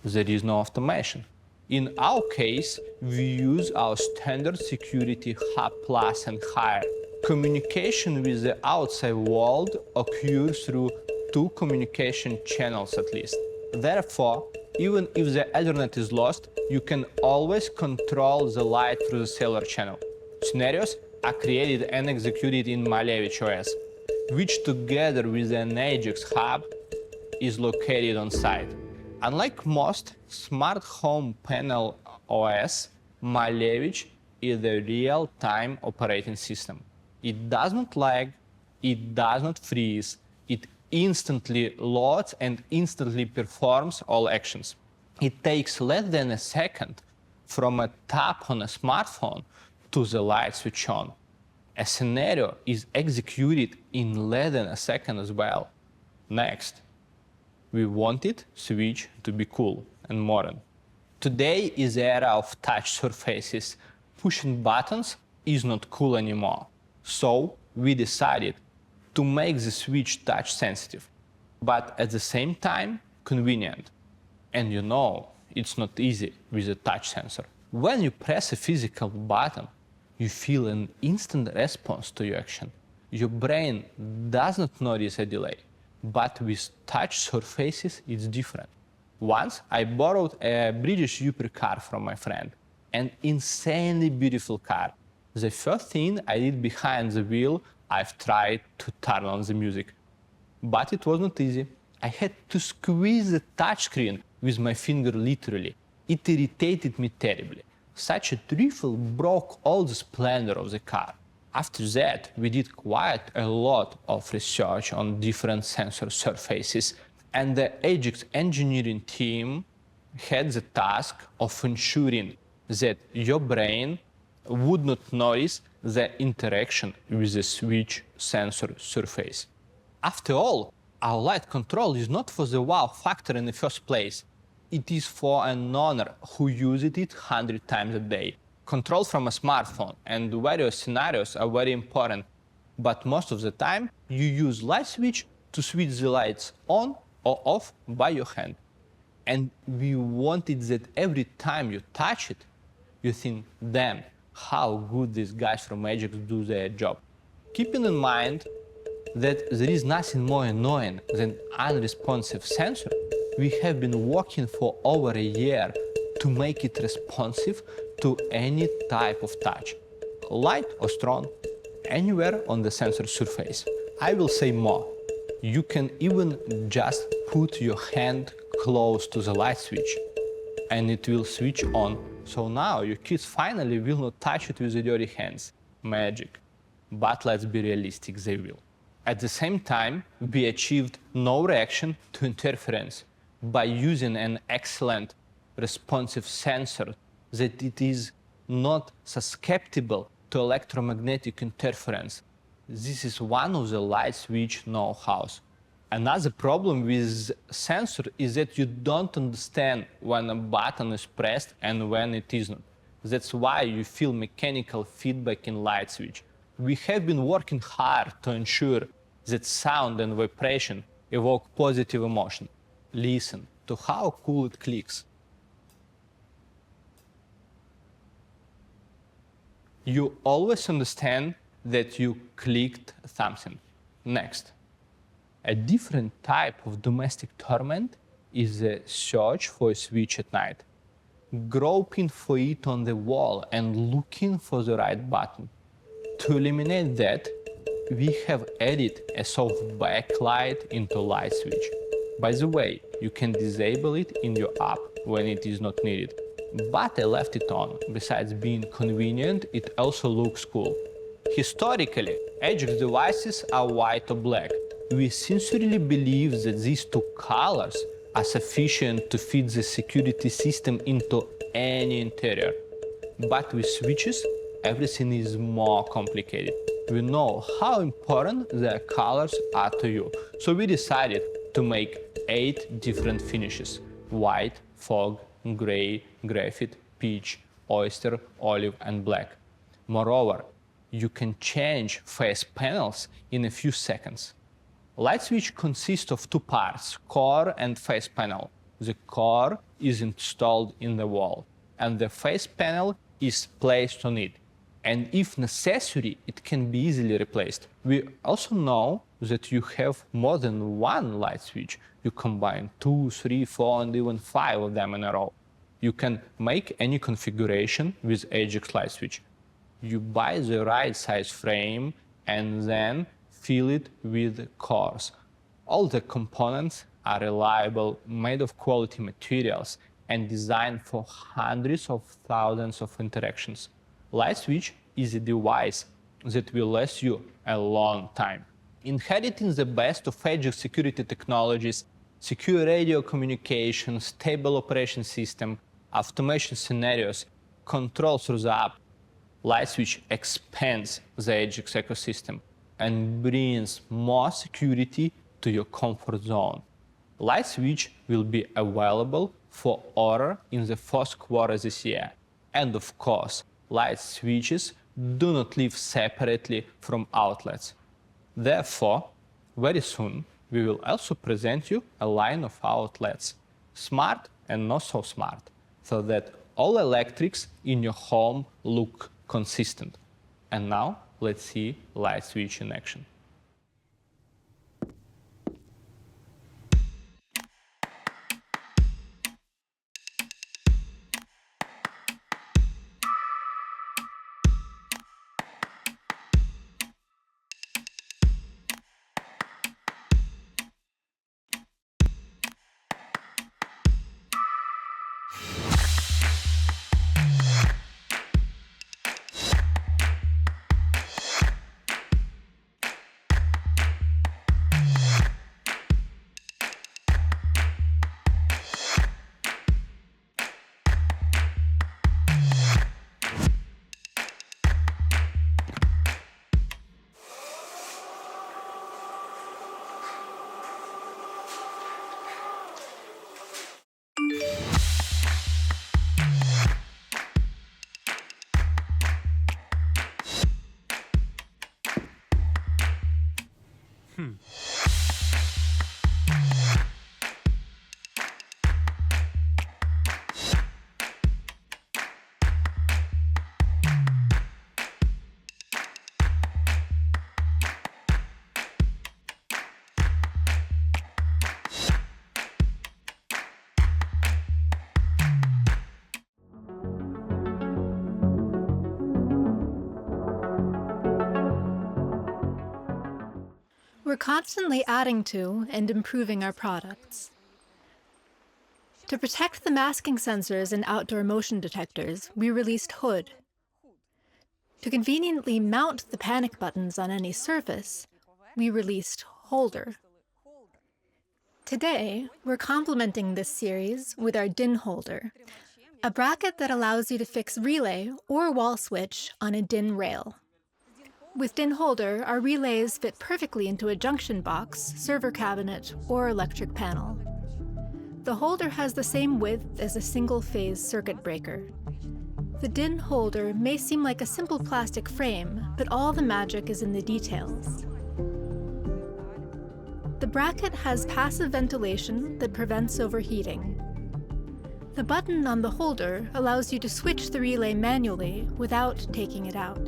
there is no automation. In our case, we use our standard security Hub Plus and higher. Communication with the outside world occurs through 2 communication channels at least. Therefore, even if the Ethernet is lost, you can always control the light through the cellular channel. Scenarios are created and executed in Malevich OS, which together with an Ajax hub is located on site. Unlike most smart home panel OS, Malevich is a real-time operating system. It does not lag, it does not freeze, it instantly loads and instantly performs all actions. It takes less than a second from a tap on a smartphone to the light switch on. A scenario is executed in less than a second as well. Next, we wanted switch to be cool and modern. Today is the era of touch surfaces. Pushing buttons is not cool anymore. So we decided to make the switch touch sensitive, but at the same time convenient. And it's not easy with a touch sensor. When you press a physical button, you feel an instant response to your action. Your brain does not notice a delay, but with touch surfaces, it's different. Once, I borrowed a British supercar from my friend, an insanely beautiful car. The first thing I did behind the wheel, I've tried to turn on the music. But it was not easy. I had to squeeze the touchscreen with my finger literally. It irritated me terribly. Such a trifle broke all the splendor of the car. After that, we did quite a lot of research on different sensor surfaces, and the Ajax engineering team had the task of ensuring that your brain would not notice the interaction with the switch sensor surface. After all, our light control is not for the wow factor in the first place. It is for an owner who uses it 100 times a day. Control from a smartphone and various scenarios are very important, but most of the time you use LightSwitch to switch the lights on or off by your hand. And we wanted that every time you touch it, you think, damn, how good these guys from Ajax do their job. Keeping in mind that there is nothing more annoying than unresponsive sensor, we have been working for over a year to make it responsive to any type of touch, light or strong, anywhere on the sensor surface. I will say more. You can even just put your hand close to the light switch and it will switch on. So now your kids finally will not touch it with their dirty hands. Magic. But let's be realistic, they will. At the same time, we achieved no reaction to interference by using an excellent responsive sensor that it is not susceptible to electromagnetic interference. This is one of the LightSwitch know-hows. Another problem with sensor is that you don't understand when a button is pressed and when it isn't. That's why you feel mechanical feedback in LightSwitch. We have been working hard to ensure that sound and vibration evoke positive emotion. Listen to how cool it clicks. You always understand that you clicked something. Next. A different type of domestic torment is the search for a switch at night. Groping for it on the wall and looking for the right button. To eliminate that, we have added a soft backlight into LightSwitch. By the way, you can disable it in your app when it is not needed. But I left it on. Besides being convenient, it also looks cool. Historically, Ajax devices are white or black. We sincerely believe that these two colors are sufficient to fit the security system into any interior. But with switches, everything is more complicated. We know how important their colors are to you, so we decided to make 8 different finishes: white, fog, gray, graphite, peach, oyster, olive, and black. Moreover, you can change face panels in a few seconds. LightSwitch consists of 2 parts, core and face panel. The core is installed in the wall, and the face panel is placed on it. And if necessary, it can be easily replaced. We also know that you have more than one light switch. You combine 2, 3, 4, and even 5 of them in a row. You can make any configuration with Ajax light switch. You buy the right size frame and then fill it with cores. All the components are reliable, made of quality materials, and designed for hundreds of thousands of interactions. LightSwitch is a device that will last you a long time. Inheriting the best of Ajax security technologies, secure radio communication, stable operation system, automation scenarios, control through the app, LightSwitch expands the Ajax ecosystem and brings more security to your comfort zone. LightSwitch will be available for order in the first quarter this year. And of course, light switches do not live separately from outlets. Therefore, very soon, we will also present you a line of outlets, smart and not so smart, so that all electrics in your home look consistent. And now let's see LightSwitch in action.
We're constantly adding to and improving our products. To protect the masking sensors and outdoor motion detectors, we released Hood. To conveniently mount the panic buttons on any surface, we released Holder. Today, we're complementing this series with our DIN Holder, a bracket that allows you to fix relay or wall switch on a DIN rail. With DIN Holder, our relays fit perfectly into a junction box, server cabinet, or electric panel. The holder has the same width as a single-phase circuit breaker. The DIN Holder may seem like a simple plastic frame, but all the magic is in the details. The bracket has passive ventilation that prevents overheating. The button on the holder allows you to switch the relay manually without taking it out.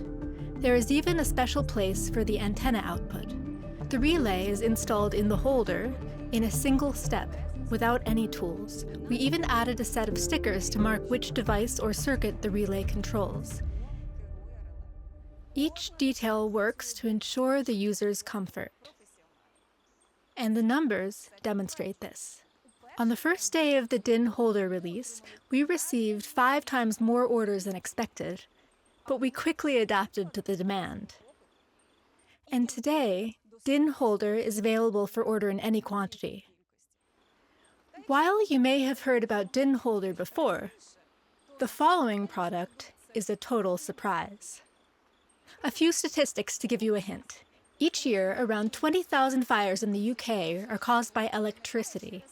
There is even a special place for the antenna output. The relay is installed in the holder in a single step, without any tools. We even added a set of stickers to mark which device or circuit the relay controls. Each detail works to ensure the user's comfort. And the numbers demonstrate this. On the first day of the DIN Holder release, we received 5 times more orders than expected, but we quickly adapted to the demand. And today, DIN Holder is available for order in any quantity. While you may have heard about DIN Holder before, the following product is a total surprise. A few statistics to give you a hint. Each year, around 20,000 fires in the UK are caused by electricity,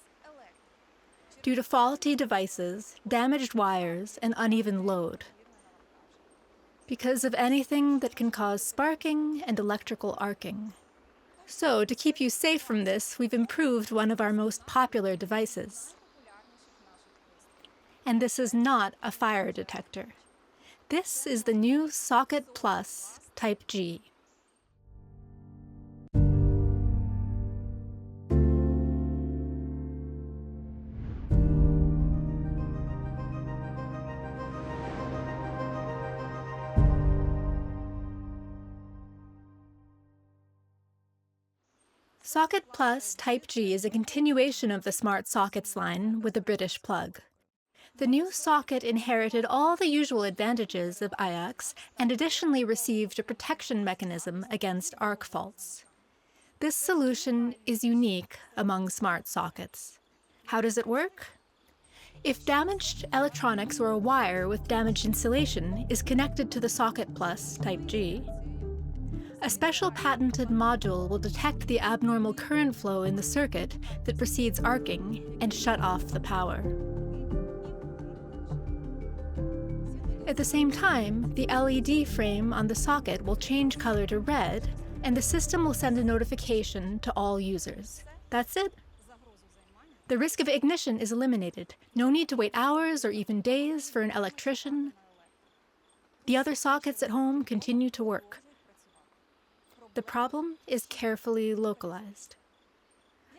due to faulty devices, damaged wires, and uneven load. Because of anything that can cause sparking and electrical arcing. So, to keep you safe from this, we've improved one of our most popular devices. And this is not a fire detector. This is the new Socket Plus Type G. Socket Plus Type G is a continuation of the Smart Sockets line with a British plug. The new socket inherited all the usual advantages of Ajax and additionally received a protection mechanism against arc faults. This solution is unique among smart sockets. How does it work? If damaged electronics or a wire with damaged insulation is connected to the Socket Plus Type G, a special patented module will detect the abnormal current flow in the circuit that precedes arcing and shut off the power. At the same time, the LED frame on the socket will change color to red, and the system will send a notification to all users. That's it. The risk of ignition is eliminated. No need to wait hours or even days for an electrician. The other sockets at home continue to work. The problem is carefully localized.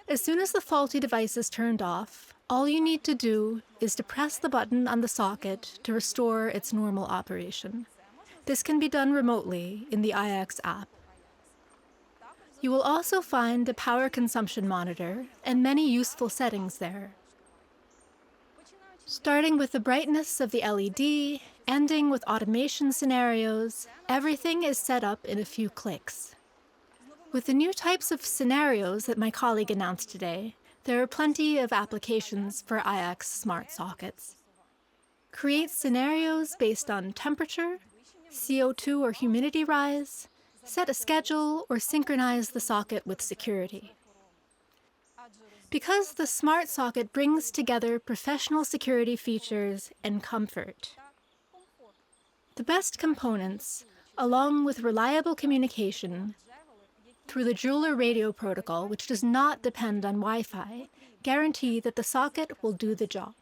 As soon as the faulty device is turned off, all you need to do is to press the button on the socket to restore its normal operation. This can be done remotely in the Ajax app. You will also find a power consumption monitor and many useful settings there. Starting with the brightness of the LED, ending with automation scenarios, everything is set up in a few clicks. With the new types of scenarios that my colleague announced today, there are plenty of applications for Ajax smart sockets. Create scenarios based on temperature, CO2 or humidity rise, set a schedule, or synchronize the socket with security. Because the smart socket brings together professional security features and comfort. The best components, along with reliable communication, through the jeweler radio protocol, which does not depend on Wi-Fi, guarantee that the socket will do the job,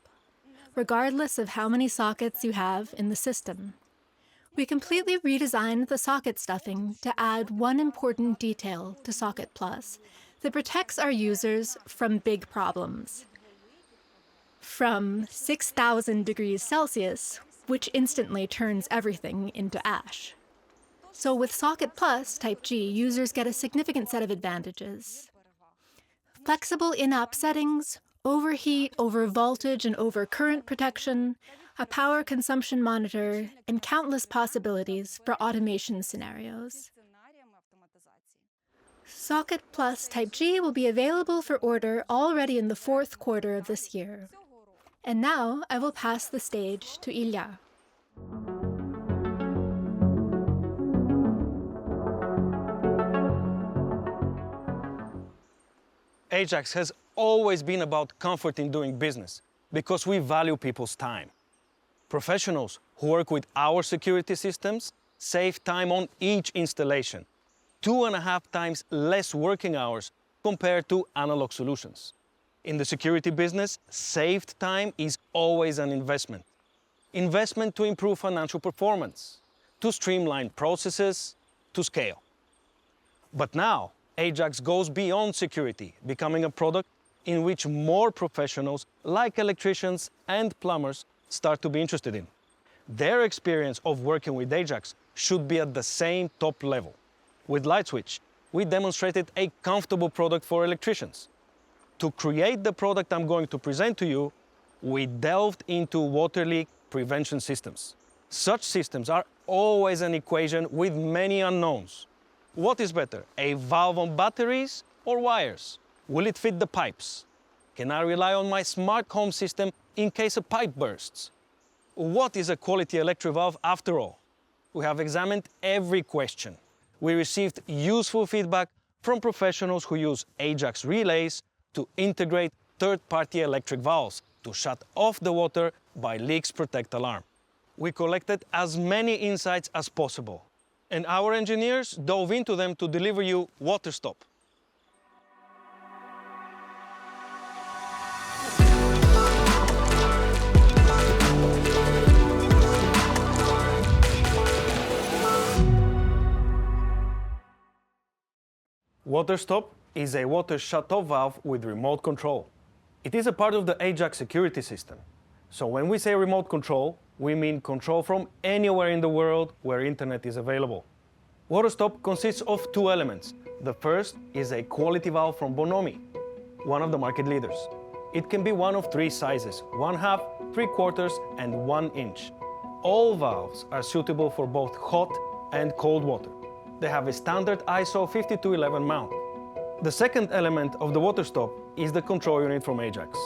regardless of how many sockets you have in the system. We completely redesigned the socket stuffing to add one important detail to Socket Plus that protects our users from big problems. From 6,000 degrees Celsius, which instantly turns everything into ash. So with Socket Plus Type G, users get a significant set of advantages. Flexible in-app settings, overheat, over-voltage, and over-current protection, a power consumption monitor, and countless possibilities for automation scenarios. Socket Plus Type G will be available for order already in the fourth quarter of this year. And now I will pass the stage to Ilya.
Ajax has always been about comfort in doing business because we value people's time. Professionals who work with our security systems save time on each installation, 2.5 times less working hours compared to analog solutions. In the security business, saved time is always an investment. Investment to improve financial performance, to streamline processes, to scale. But now, Ajax goes beyond security, becoming a product in which more professionals, like electricians and plumbers, start to be interested in. Their experience of working with Ajax should be at the same top level. With LightSwitch, we demonstrated a comfortable product for electricians. To create the product I'm going to present to you, we delved into water leak prevention systems. Such systems are always an equation with many unknowns. What is better, a valve on batteries or wires? Will it fit the pipes? Can I rely on my smart home system in case a pipe bursts? What is a quality electric valve after all? We have examined every question. We received useful feedback from professionals who use Ajax relays to integrate third-party electric valves to shut off the water by leaks protect alarm. We collected as many insights as possible, and our engineers dove into them to deliver you WaterStop. WaterStop is a water shut-off valve with remote control. It is a part of the Ajax security system. So when we say remote control, we mean control from anywhere in the world where internet is available. WaterStop consists of two elements. The first is a quality valve from Bonomi, one of the market leaders. It can be one of three sizes: 1/2, 3/4, and 1 inch. All valves are suitable for both hot and cold water. They have a standard ISO 5211 mount. The second element of the WaterStop is the control unit from Ajax.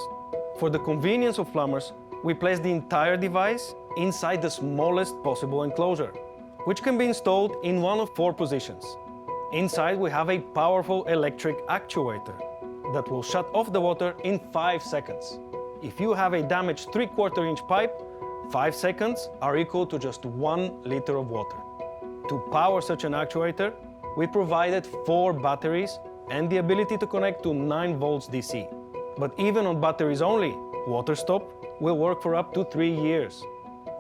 For the convenience of plumbers, we place the entire device inside the smallest possible enclosure, which can be installed in one of 4 positions. Inside, we have a powerful electric actuator that will shut off the water in 5 seconds. If you have a damaged 3/4 inch pipe, 5 seconds are equal to just 1 liter of water. To power such an actuator, we provided 4 batteries and the ability to connect to 9 volts DC. But even on batteries only, WaterStop will work for up to 3 years.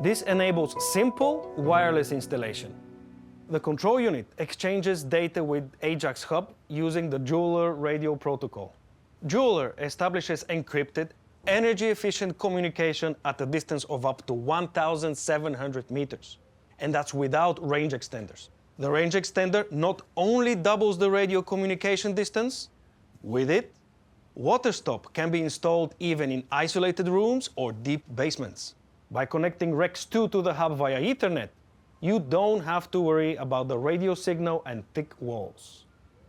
This enables simple wireless installation. The control unit exchanges data with Ajax Hub using the Jeweler radio protocol. Jeweler establishes encrypted, energy-efficient communication at a distance of up to 1,700 meters. And that's without range extenders. The range extender not only doubles the radio communication distance, with it, WaterStop can be installed even in isolated rooms or deep basements. By connecting Rex 2 to the hub via Ethernet, you don't have to worry about the radio signal and thick walls.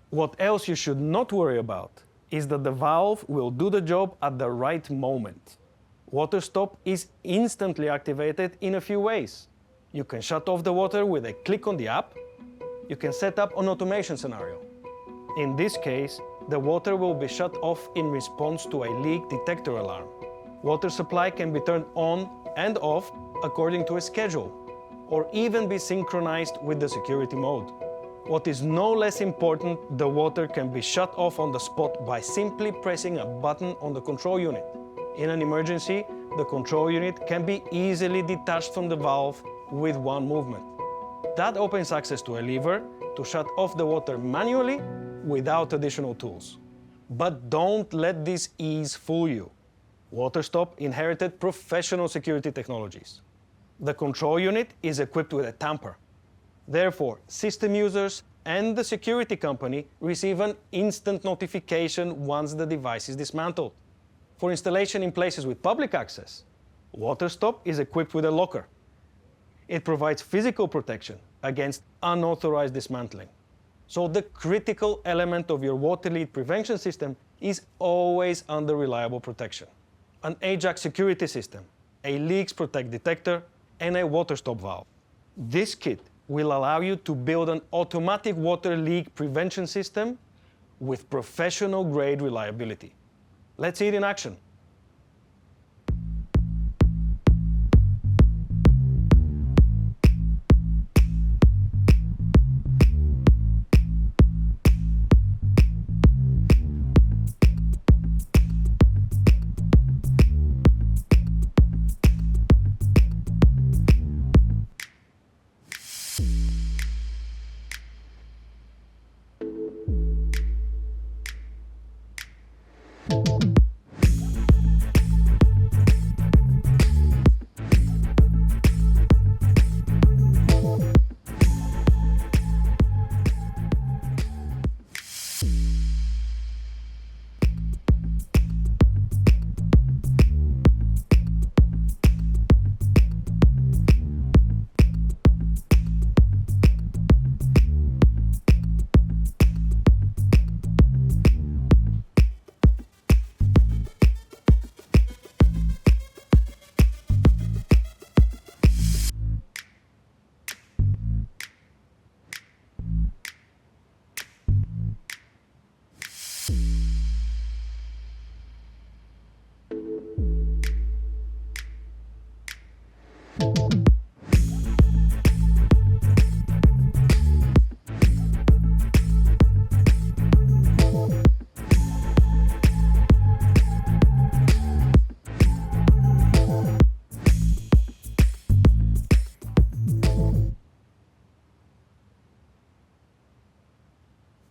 What else you should not worry about is that the valve will do the job at the right moment. WaterStop is instantly activated in a few ways. You can shut off the water with a click on the app. You can set up an automation scenario. In this case, the water will be shut off in response to a leak detector alarm. Water supply can be turned on and off according to a schedule, or even be synchronized with the security mode. What is no less important, the water can be shut off on the spot by simply pressing a button on the control unit. In an emergency, the control unit can be easily detached from the valve with one movement. That opens access to a lever to shut off the water manually without additional tools. But don't let this ease fool you. WaterStop inherited professional security technologies. The control unit is equipped with a tamper. Therefore, system users and the security company receive an instant notification once the device is dismantled. For installation in places with public access, WaterStop is equipped with a locker. It provides physical protection against unauthorized dismantling. So the critical element of your water leak prevention system is always under reliable protection. An Ajax security system, a leaks protect detector, and a WaterStop valve. This kit will allow you to build an automatic water leak prevention system with professional-grade reliability. Let's see it in action.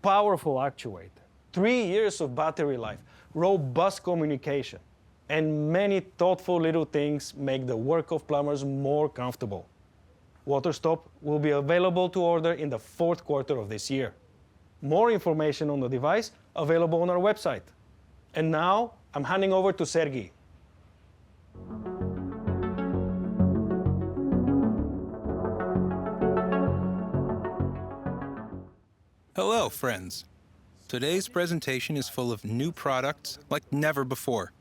Powerful actuator, 3 years of battery life, robust communication, and many thoughtful little things make the work of plumbers more comfortable. WaterStop will be available to order in the fourth quarter of this year. More information on the device available on our website. And now I'm handing over to Sergey.
Hello, friends. Today's presentation is full of new products like never before.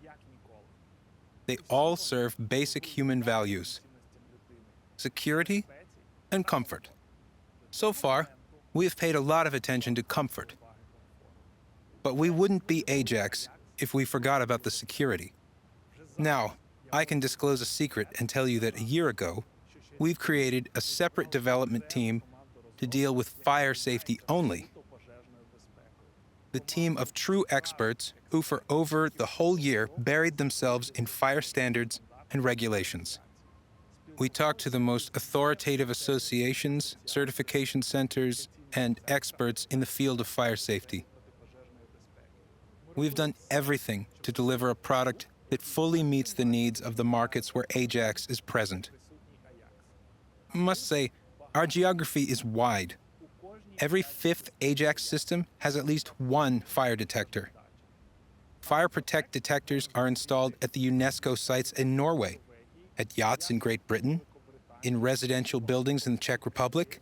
They all serve basic human values: security and comfort. So far, we have paid a lot of attention to comfort. But we wouldn't be Ajax if we forgot about the security. Now, I can disclose a secret and tell you that a year ago, we've created a separate development team to deal with fire safety only. The team of true experts who for over the whole year buried themselves in fire standards and regulations. We talked to the most authoritative associations, certification centers, and experts in the field of fire safety. We've done everything to deliver a product that fully meets the needs of the markets where Ajax is present. I must say, our geography is wide. Every fifth Ajax system has at least one fire detector. FireProtect detectors are installed at the UNESCO sites in Norway, at yachts in Great Britain, in residential buildings in the Czech Republic,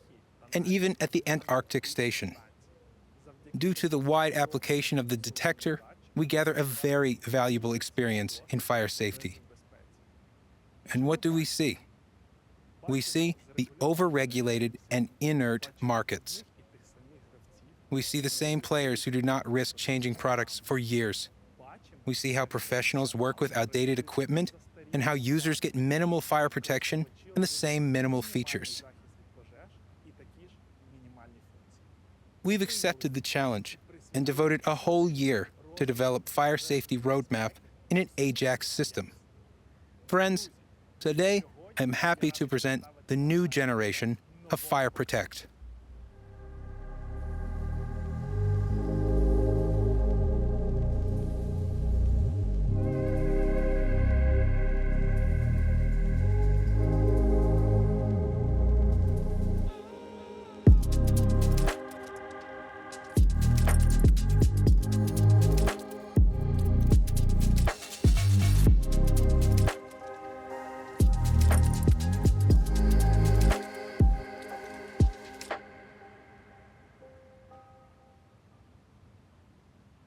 and even at the Antarctic station. Due to the wide application of the detector, we gather a very valuable experience in fire safety. And what do we see? We see the overregulated and inert markets. We see the same players who do not risk changing products for years. We see how professionals work with outdated equipment and how users get minimal fire protection and the same minimal features. We've accepted the challenge and devoted a whole year to develop fire safety roadmap in an Ajax system. Friends, today I'm happy to present the new generation of FireProtect.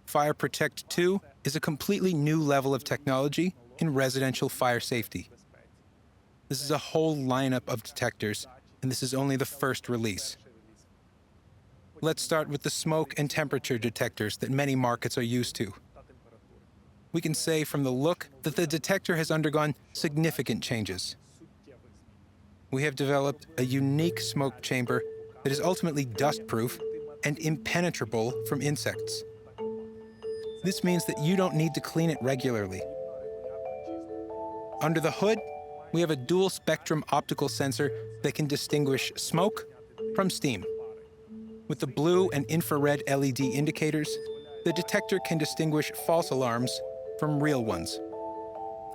FireProtect 2 is a completely new level of technology in residential fire safety. This is a whole lineup of detectors, and this is only the first release. Let's start with the smoke and temperature detectors that many markets are used to. We can say from the look that the detector has undergone significant changes. We have developed a unique smoke chamber that is ultimately dust-proof and impenetrable from insects. This means that you don't need to clean it regularly. Under the hood, we have a dual-spectrum optical sensor that can distinguish smoke from steam. With the blue and infrared LED indicators, the detector can distinguish false alarms from real ones.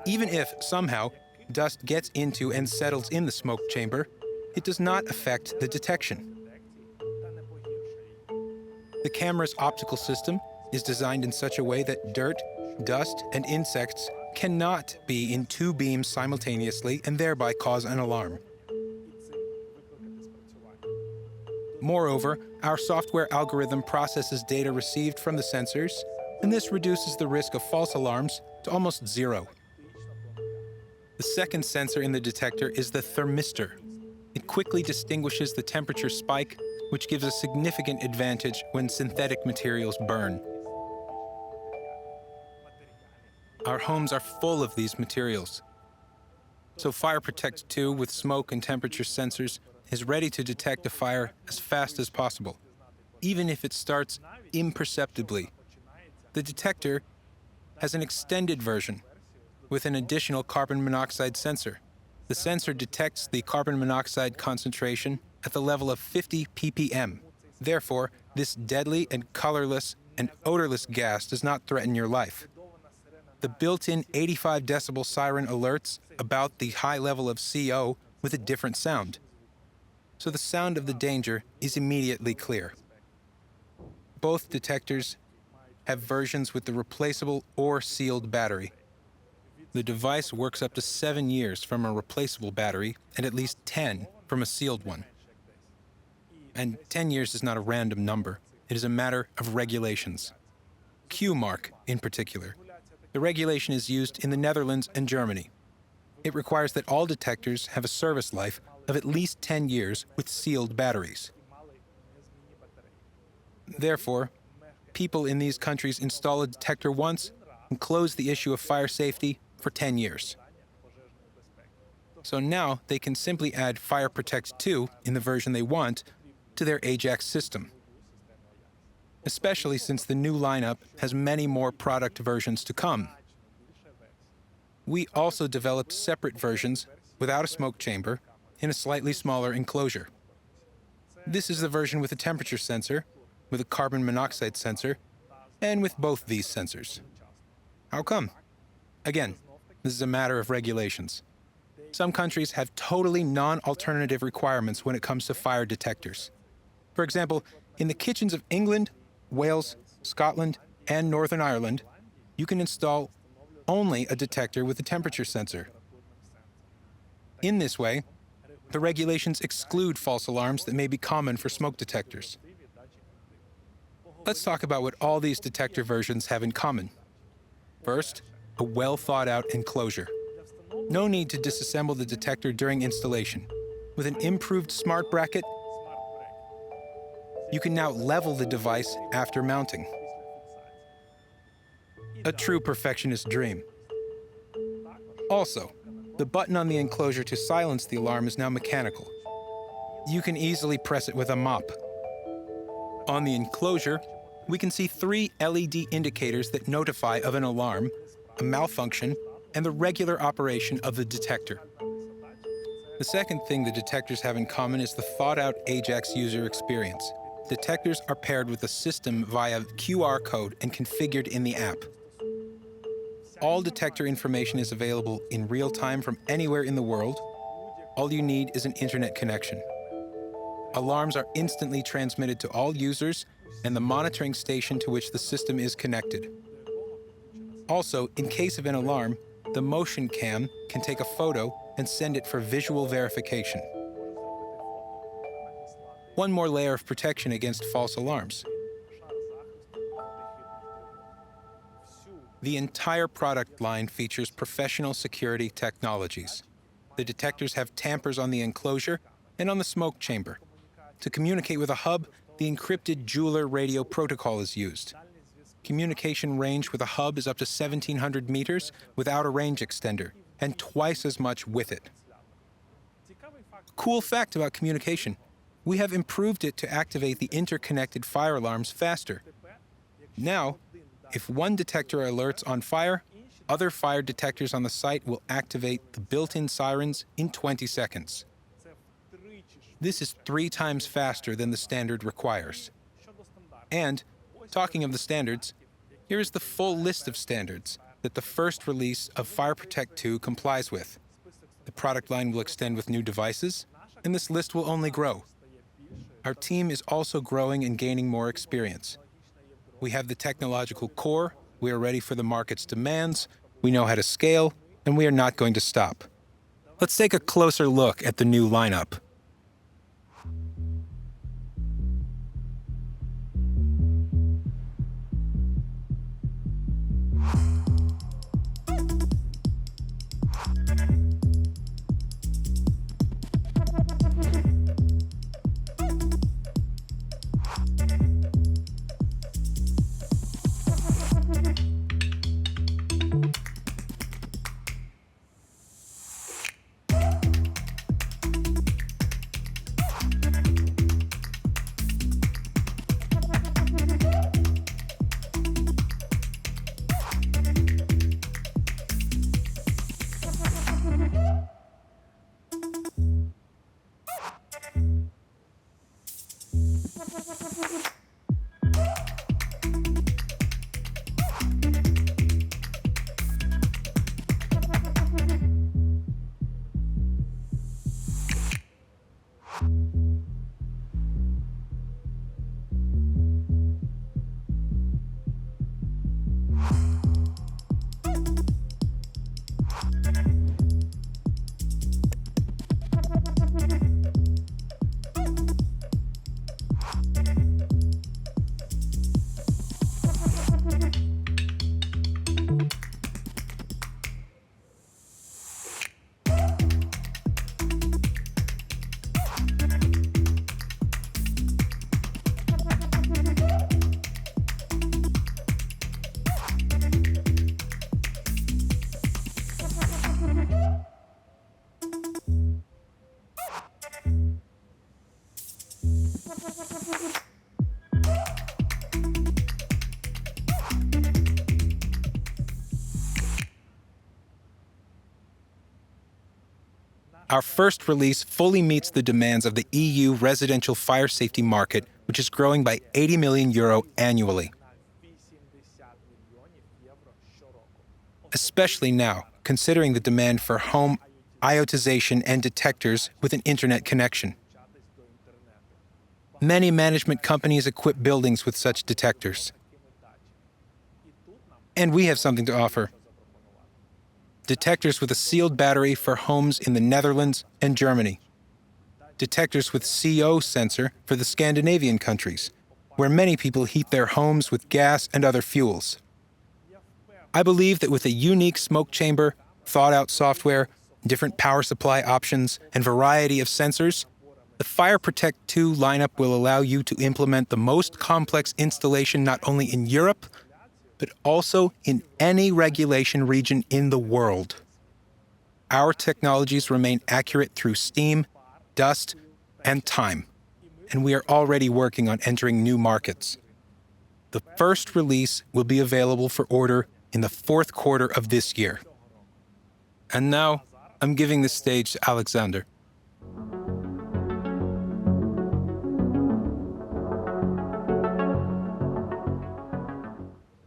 Even if, somehow, dust gets into and settles in the smoke chamber, it does not affect the detection. The camera's optical system is designed in such a way that dirt, dust, and insects cannot be in two beams simultaneously and thereby cause an alarm. Moreover, our software algorithm processes data received from the sensors, and this reduces the risk of false alarms to almost zero. The second sensor in the detector is the thermistor. It quickly distinguishes the temperature spike, which gives a significant advantage when synthetic materials burn. Our homes are full of these materials. So FireProtect 2 with smoke and temperature sensors is ready to detect a fire as fast as possible, even if it starts imperceptibly. The detector has an extended version with an additional carbon monoxide sensor. The sensor detects the carbon monoxide concentration at the level of 50 ppm. Therefore, this deadly and colorless and odorless gas does not threaten your life. The built-in 85 decibel siren alerts about the high level of CO with a different sound. So the sound of the danger is immediately clear. Both detectors have versions with the replaceable or sealed battery. The device works up to 7 years from a replaceable battery and at least 10 from a sealed one. And 10 years is not a random number. It is a matter of regulations. Q mark in particular. The regulation is used in the Netherlands and Germany. It requires that all detectors have a service life of at least 10 years with sealed batteries. Therefore, people in these countries install a detector once and close the issue of fire safety for 10 years. So now they can simply add FireProtect 2 in the version they want to their Ajax system. especially since the new lineup has many more product versions to come. We also developed separate versions without a smoke chamber in a slightly smaller enclosure. This is the version with a temperature sensor, with a carbon monoxide sensor, and with both these sensors. How come? Again, this is a matter of regulations. Some countries have totally non-alternative requirements when it comes to fire detectors. For example, in the kitchens of England, Wales, Scotland, and Northern Ireland, you can install only a detector with a temperature sensor. In this way, the regulations exclude false alarms that may be common for smoke detectors. Let's talk about what all these detector versions have in common. First, a well-thought-out enclosure. No need to disassemble the detector during installation. With an improved smart bracket, you can now level the device after mounting. A true perfectionist dream. Also, the button on the enclosure to silence the alarm is now mechanical. You can easily press it with a mop. On the enclosure, we can see 3 LED indicators that notify of an alarm, a malfunction, and the regular operation of the detector. The second thing the detectors have in common is the thought-out Ajax user experience. Detectors are paired with the system via QR code and configured in the app. All detector information is available in real time from anywhere in the world. All you need is an internet connection. Alarms are instantly transmitted to all users and the monitoring station to which the system is connected. Also, in case of an alarm, the motion cam can take a photo and send it for visual verification. One more layer of protection against false alarms. The entire product line features professional security technologies. The detectors have tampers on the enclosure and on the smoke chamber. To communicate with a hub, the encrypted jeweler radio protocol is used. Communication range with a hub is up to 1,700 meters without a range extender, and twice as much with it. Cool fact about communication: we have improved it to activate the interconnected fire alarms faster. Now, if one detector alerts on fire, other fire detectors on the site will activate the built-in sirens in 20 seconds. This is 3 times faster than the standard requires. And, talking of the standards, here is the full list of standards that the first release of FireProtect 2 complies with. The product line will extend with new devices, and this list will only grow. Our team is also growing and gaining more experience. We have the technological core, we are ready for the market's demands, we know how to scale, and we are not going to stop. Let's take a closer look at the new lineup. Our first release fully meets the demands of the EU residential fire safety market, which is growing by €80 million annually. Especially now, considering the demand for home IoTization and detectors with an internet connection. Many management companies equip buildings with such detectors. And we have something to offer. Detectors with a sealed battery for homes in the Netherlands and Germany. Detectors with CO sensor for the Scandinavian countries, where many people heat their homes with gas and other fuels. I believe that with a unique smoke chamber, thought-out software, different power supply options, and variety of sensors, the FireProtect 2 lineup will allow you to implement the most complex installation not only in Europe, but also in any regulation region in the world. Our technologies remain accurate through steam, dust, and time, and we are already working on entering new markets. The first release will be available for order in the fourth quarter of this year. And now, I'm giving the stage to Alexander.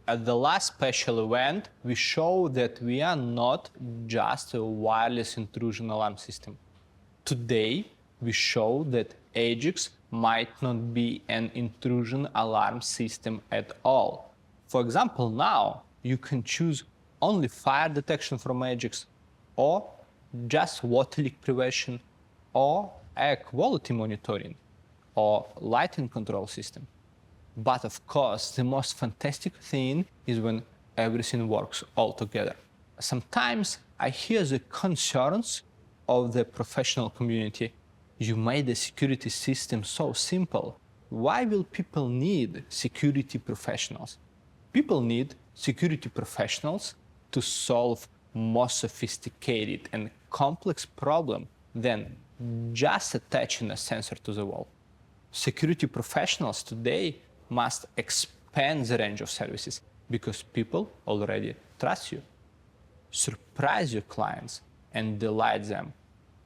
At the last special event, we showed that we are not just a wireless intrusion alarm system. Today, we show that Ajax might not be an intrusion alarm system at all. For example, now you can choose only fire detection from Ajax, or just water leak prevention, or air quality monitoring, or lighting control system. But of course, the most fantastic thing is when everything works all together. Sometimes I hear the concerns of the professional community. You made the security system so simple. Why will people need security professionals? People need security professionals to solve more sophisticated and complex problems than just attaching a sensor to the wall. Security professionals today must expand the range of services because people already trust you. Surprise your clients and delight them.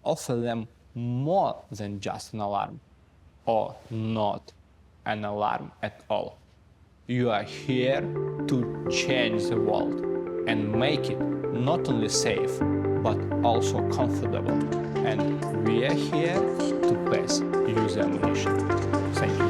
Offer them more than just an alarm, or not an alarm at all. You are here to change the world and make it not only safe, but also comfortable. And we are here to pass you the ammunition. Thank you.